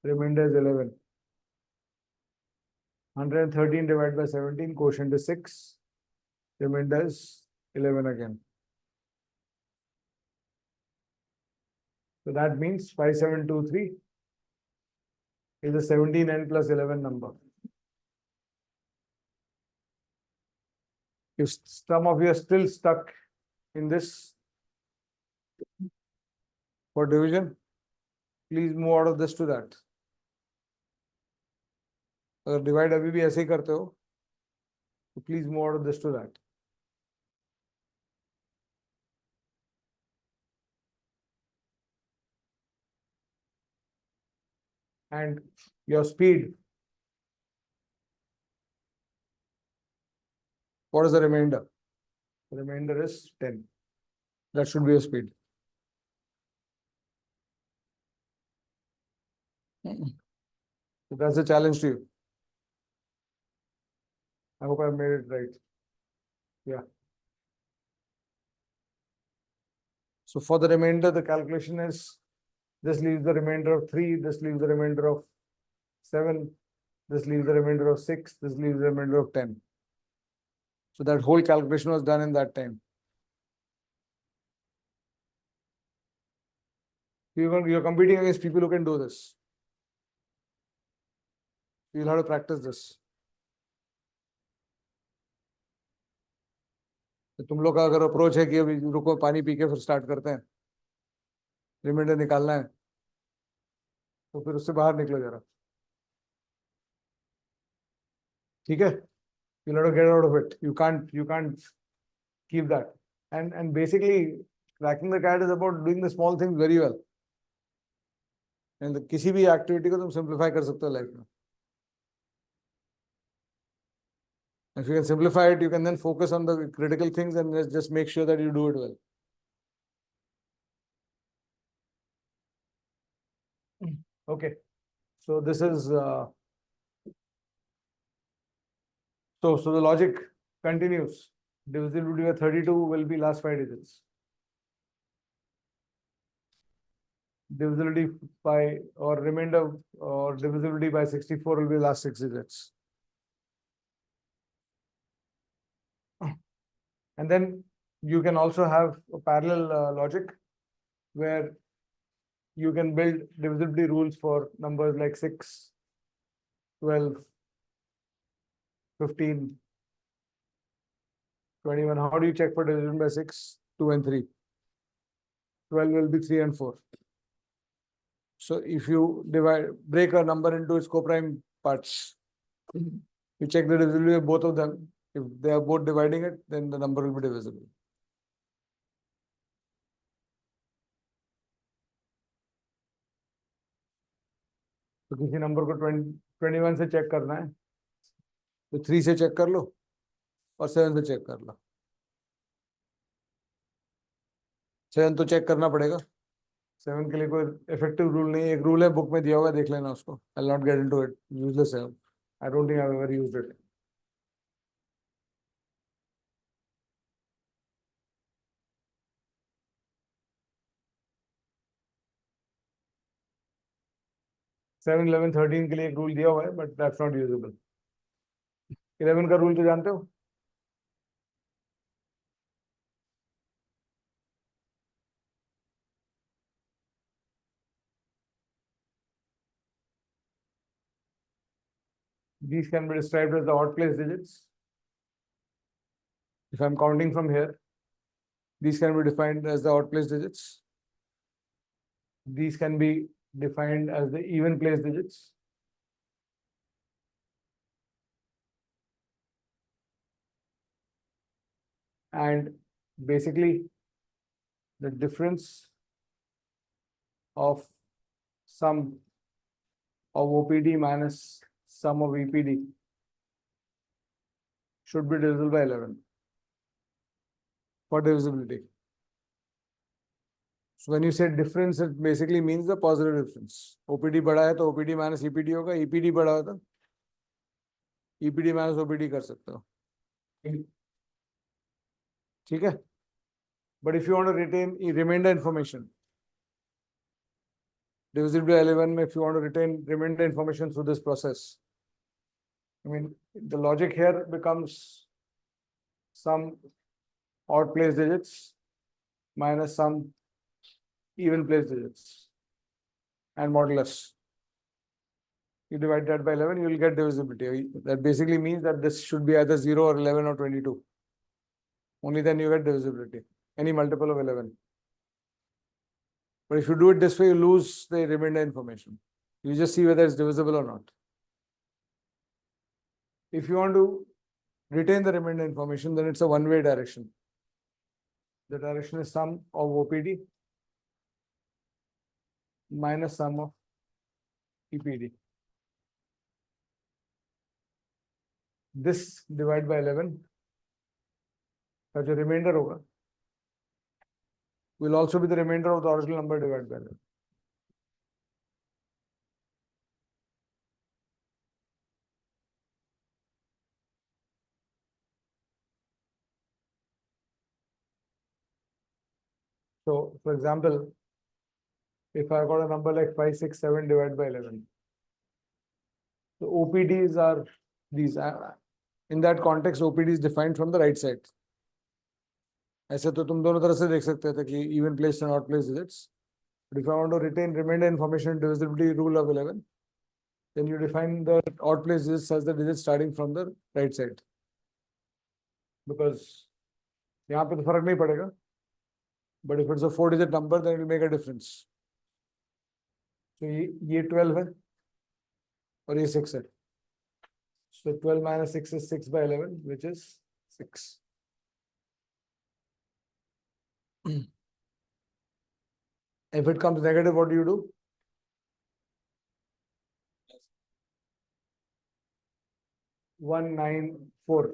Remainder is 11. 113 divided by 17, quotient is 6. Remainder is 11 again. So that means 5723 is a 17n plus 11 number. If some of you are still stuck in this for division, please move out of this to that. अगर divide अभी भी ऐसे ही करते हो, तो please move out of this to that. And your speed, what is the remainder? The remainder is 10. That should be your speed. So that's a challenge to you. I hope I made it right. Yeah. So for the remainder, the calculation is this leaves the remainder of 3, this leaves the remainder of 7. This leaves the remainder of 6. This leaves the remainder of 10. So that whole calculation was done in that time. You're competing against people who can do this. You'll have to practice this. तो तुम लोग का अगर approach है कि अभी रुको पानी पी के फिर स्टार्ट करते हैं, रिमाइंडर निकालना है, तो फिर उससे बाहर निकलो जरा, ठीक है? You'll have to get out of it. You can't keep that. And basically, cracking the cat is about doing the small things very well. And किसी भी एक्टिविटी को तुम सिंप्लीफाई कर सकते हो लाइफ में. If you can simplify it, you can then focus on the critical things and just make sure that you do it well. Okay, so this is so the logic continues. Divisibility by 32 will be last 5 digits. Divisibility by or remainder or divisibility by 64 will be last 6 digits. And then you can also have a parallel logic where you can build divisibility rules for numbers like 6, 12, 15, 21. How do you check for division by 6, 2 and 3? 12 will be 3 and 4. So if you break a number into its coprime parts, you check the divisibility of both of them. If they are both dividing it, then the number will be divisible. तो किसी number को 21 से check करना है, तो 3 से check कर लो और 7 से चेक कर लो. 7 तो चेक करना पड़ेगा. 7 के लिए कोई इफेक्टिव रूल नहीं. एक रूल है, बुक में दिया होगा, देख लेना उसको. I'll not get into it. Useless है. I don't think I've ever used it. Seven 11 13 के लिए एक रूल दिया हुआ है, बट दैट्स नॉट यूजेबल. 11 का रूल तो जानते हो? These can be described as the odd place digits. If I'm counting from here, these can be defined as the odd place digits. These can be defined as the even place digits. And basically, the difference of sum of OPD minus sum of EPD should be divisible by 11 for divisibility. So when you say difference, it basically means the positive difference. OPD बड़ा है तो OPD minus EPD होगा. EPD बड़ा होता EPD minus OPD कर सकते हो. ठीक है? But if you want to retain remainder information, divisible by 11, if you want to retain remainder information through this process, I mean, the logic here becomes some odd place digits minus some even place digits and modulus. You divide that by 11, you will get divisibility. That basically means that this should be either 0 or 11 or 22. Only then you get divisibility, any multiple of 11. But if you do it this way, you lose the remainder information. You just see whether it's divisible or not. If you want to retain the remainder information, then it's a one-way direction. The direction is sum of OPD minus sum of EPD. This divided by 11, का जो remainder होगा, will also be the remainder of the original number divided by 11. So, for example, if I got a number like 5, 6, 7 divided by 11, So OPDs are these. In that context, OPD is defined from the right side. ऐसे तो तुम दोनों तरह से देख सकते थे कि even placed and odd placed digits. But if I want to retain remainder information divisibility rule of 11, then you define the odd placed digits as the digits starting from the right side. Because यहाँ पे तो फर्क नहीं पड़ेगा. But if it's a 4-digit number, then it will make a difference. So ये 12 है और ये 6 है. So 12 minus 6 is 6 by 11, which is 6. If it comes negative, what do? 194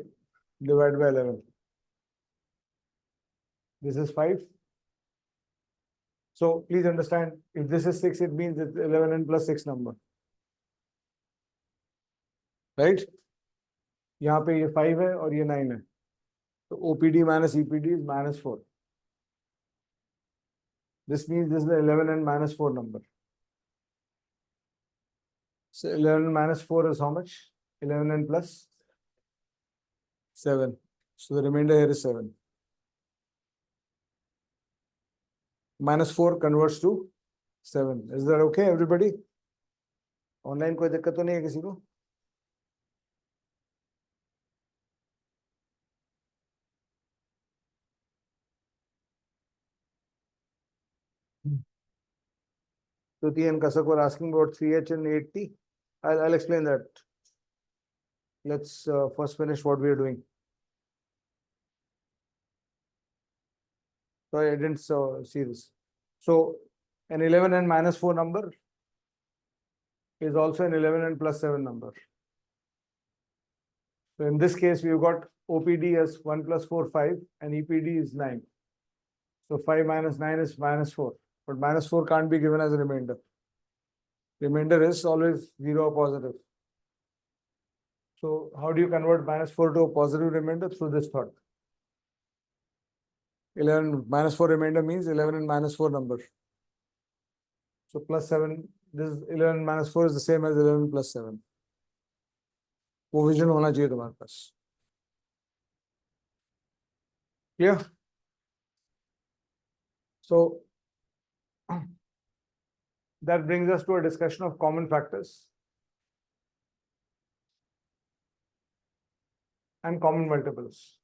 divided by 11. This is 5. So please understand, if this is 6, it means it's 11 and plus 6 number. Right? यहाँ पे ये 5 है और ये 9 है. So OPD minus EPD is minus 4. This means this is the 11 and minus 4 number. So 11 minus 4 is how much? 11 and plus 7. So the remainder here is 7. Minus 4 converts to 7. Is that okay, everybody? Online कोई दिक्कत तो नहीं है किसी को? Tuti and Kasak were asking about 3H and 8T. I'll explain that. Let's first finish what we are doing. Sorry, I didn't see this. So an 11 and minus 4 number is also an 11 and plus 7 number. So in this case, we've got OPD as 1 plus 4, 5, and EPD is 9. So 5 minus 9 is minus 4. But minus 4 can't be given as a remainder. Remainder is always 0 or positive. So how do you convert minus 4 to a positive remainder? Through this thought. 11 minus 4 remainder means 11 and minus 4 number. So plus 7, this is 11 minus 4 is the same as 11 plus 7. वो vision होना चाहिए तुम्हारे पास. Clear? So that brings us to a discussion of common factors and common multiples.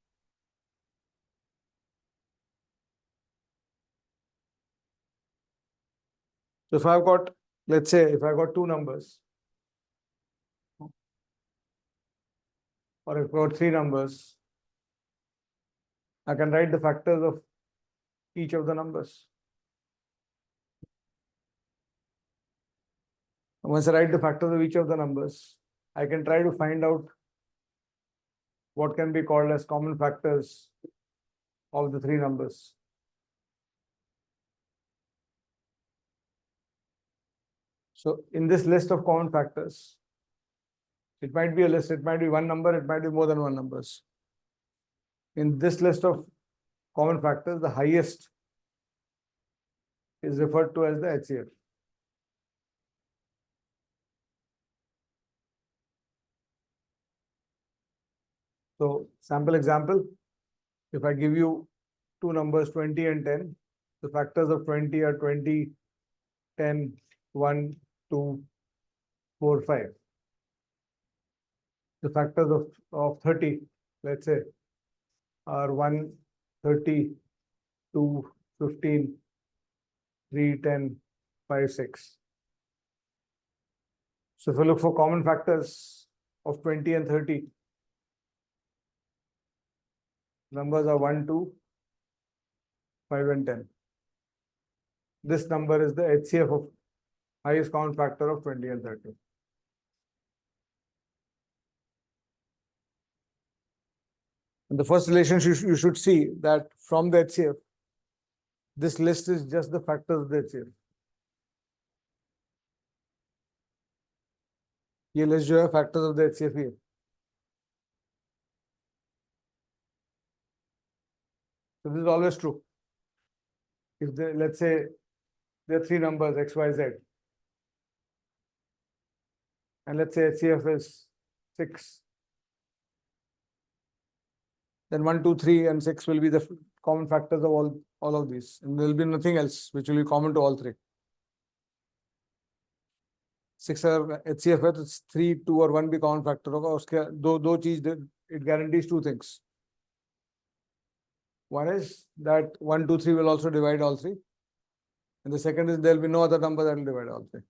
So if I've got, let's say, if I got two numbers, or if I've got three numbers, I can write the factors of each of the numbers. And once I write the factors of each of the numbers, I can try to find out what can be called as common factors of the three numbers. So in this list of common factors, it might be a list, it might be one number, it might be more than one numbers. In this list of common factors, the highest is referred to as the HCF. So sample example, if I give you two numbers 20 and 10, the factors of 20 are 20, 10, 1, 2, 4, 5. The factors of 30, let's say, are 1, 30, 2, 15, 3, 10, 5, 6. So if I look for common factors of 20 and 30, numbers are 1, 2, 5, and 10. This number is the HCF of highest common factor of 20 and 30. And the first relation you should see that from the HCF, this list is just the factors of the HCF. ये list जो है factors of the HCF ही है. So this is always true. If let's say there are three numbers X, Y, Z, and let's say HCF is 6, then 1, 2, 3, and 6 will be the common factors of all of these, and there will be nothing else which will be common to all three. 6 or HCF है तो 3, 2 और 1 भी common factor होगा. उसके दो चीज, it guarantees two things. One is that 1, 2, 3 will also divide all three, and the second is there will be no other number that will divide all three.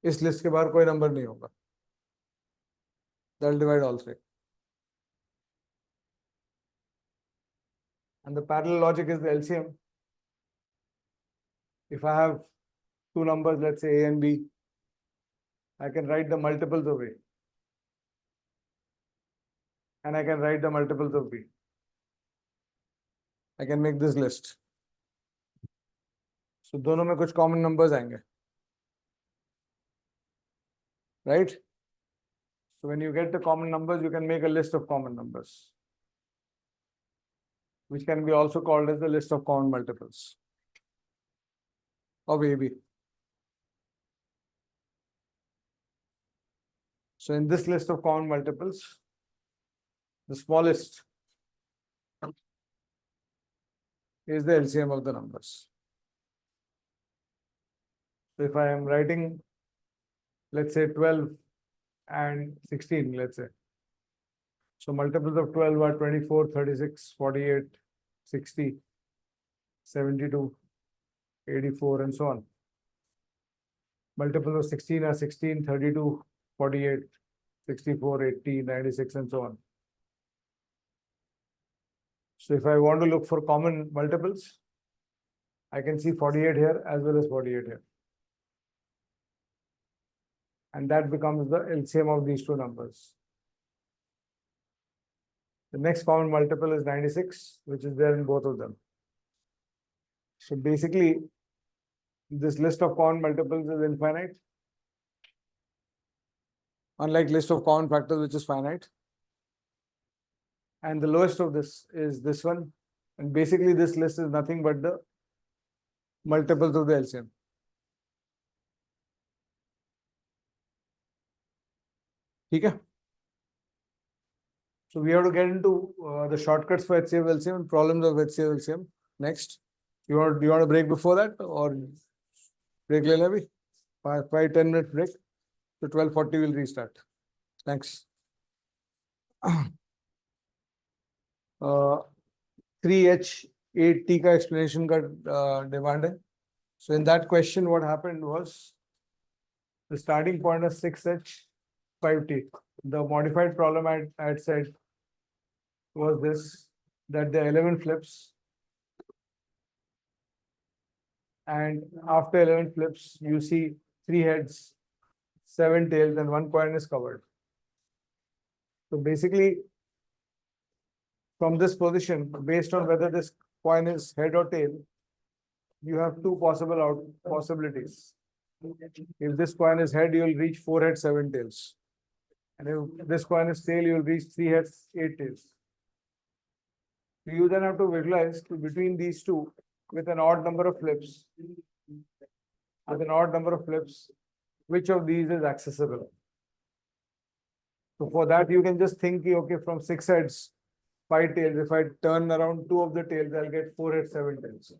इस list के बाहर कोई नंबर नहीं होगा that will divide all three. And the parallel logic is the LCM. If I have two numbers, let's say A and B, I can write the multiples of A. And I can write the multiples of B. I can make this list. So दोनों में कुछ common numbers आएंगे. Right? So when you get the common numbers, you can make a list of common numbers, which can be also called as the list of common multiples of AB. So in this list of common multiples, the smallest is the LCM of the numbers. So if I am writing, let's say 12 and 16, let's say. So multiples of 12 are 24, 36, 48, 60, 72, 84, and so on. Multiples of 16 are 16, 32, 48, 64, 80, 96, and so on. So if I want to look for common multiples, I can see 48 here as well as 48 here. And that becomes the LCM of these two numbers. The next common multiple is 96, which is there in both of them. So basically, this list of common multiples is infinite, unlike list of common factors, which is finite. And the lowest of this is this one. And basically, this list is nothing but the multiples of the LCM. Okay? So we have to get into the shortcuts for HCF LCM and problems of HCF LCM next. You want to break before that, or break le le bhi? 5-10 minute break. So 12:40 will restart. Thanks. 3H8T का explanation का demand है. So in that question, what happened was the starting point is 6H5T. The modified problem I had said was this, that there are 11 flips, and after 11 flips, you see 3 heads, 7 tails, and 1 coin is covered. So basically, from this position, based on whether this coin is head or tail, you have two possibilities. If this coin is head, you will reach 4 heads, 7 tails. And if this coin is tail, you will reach 3 heads, 8 tails. So you then have to visualize between these two with an odd number of flips. With an odd number of flips, which of these is accessible? So for that, you can just think, okay, from 6 heads, 5 tails, if I turn around 2 of the tails, I'll get 4 heads, 7 tails.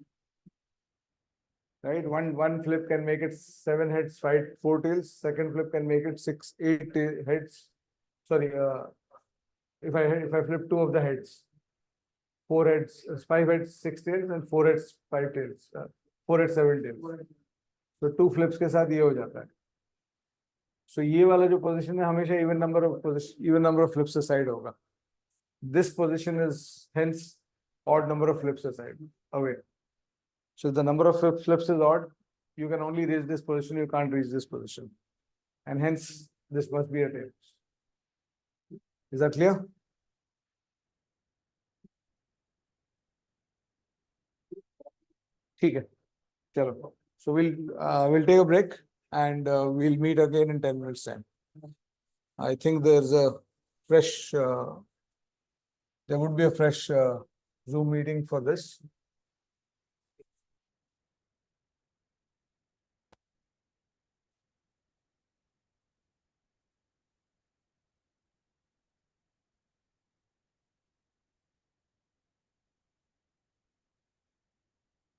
Right? One flip can make it 7 heads, 4 tails. Second flip can make it 6, 8 heads. Sorry, if I flip 2 of the heads, 4 heads, 5 heads, 6 tails, and 4 heads, 5 tails, 4 heads, 7 tails. So 2 flips के साथ ये हो जाता है. So ये वाला जो position है हमेशा even number of flips aside होगा. This position is hence odd number of flips aside away. So if the number of flips is odd, you can only reach this position, you can't reach this position. And hence, this must be a tail. Is that clear? ठीक है, चलो. So we'll take a break and we'll meet again in 10 minutes time. I think there's a fresh, there would be a fresh Zoom meeting for this.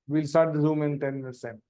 We'll start the Zoom in 10 minutes time.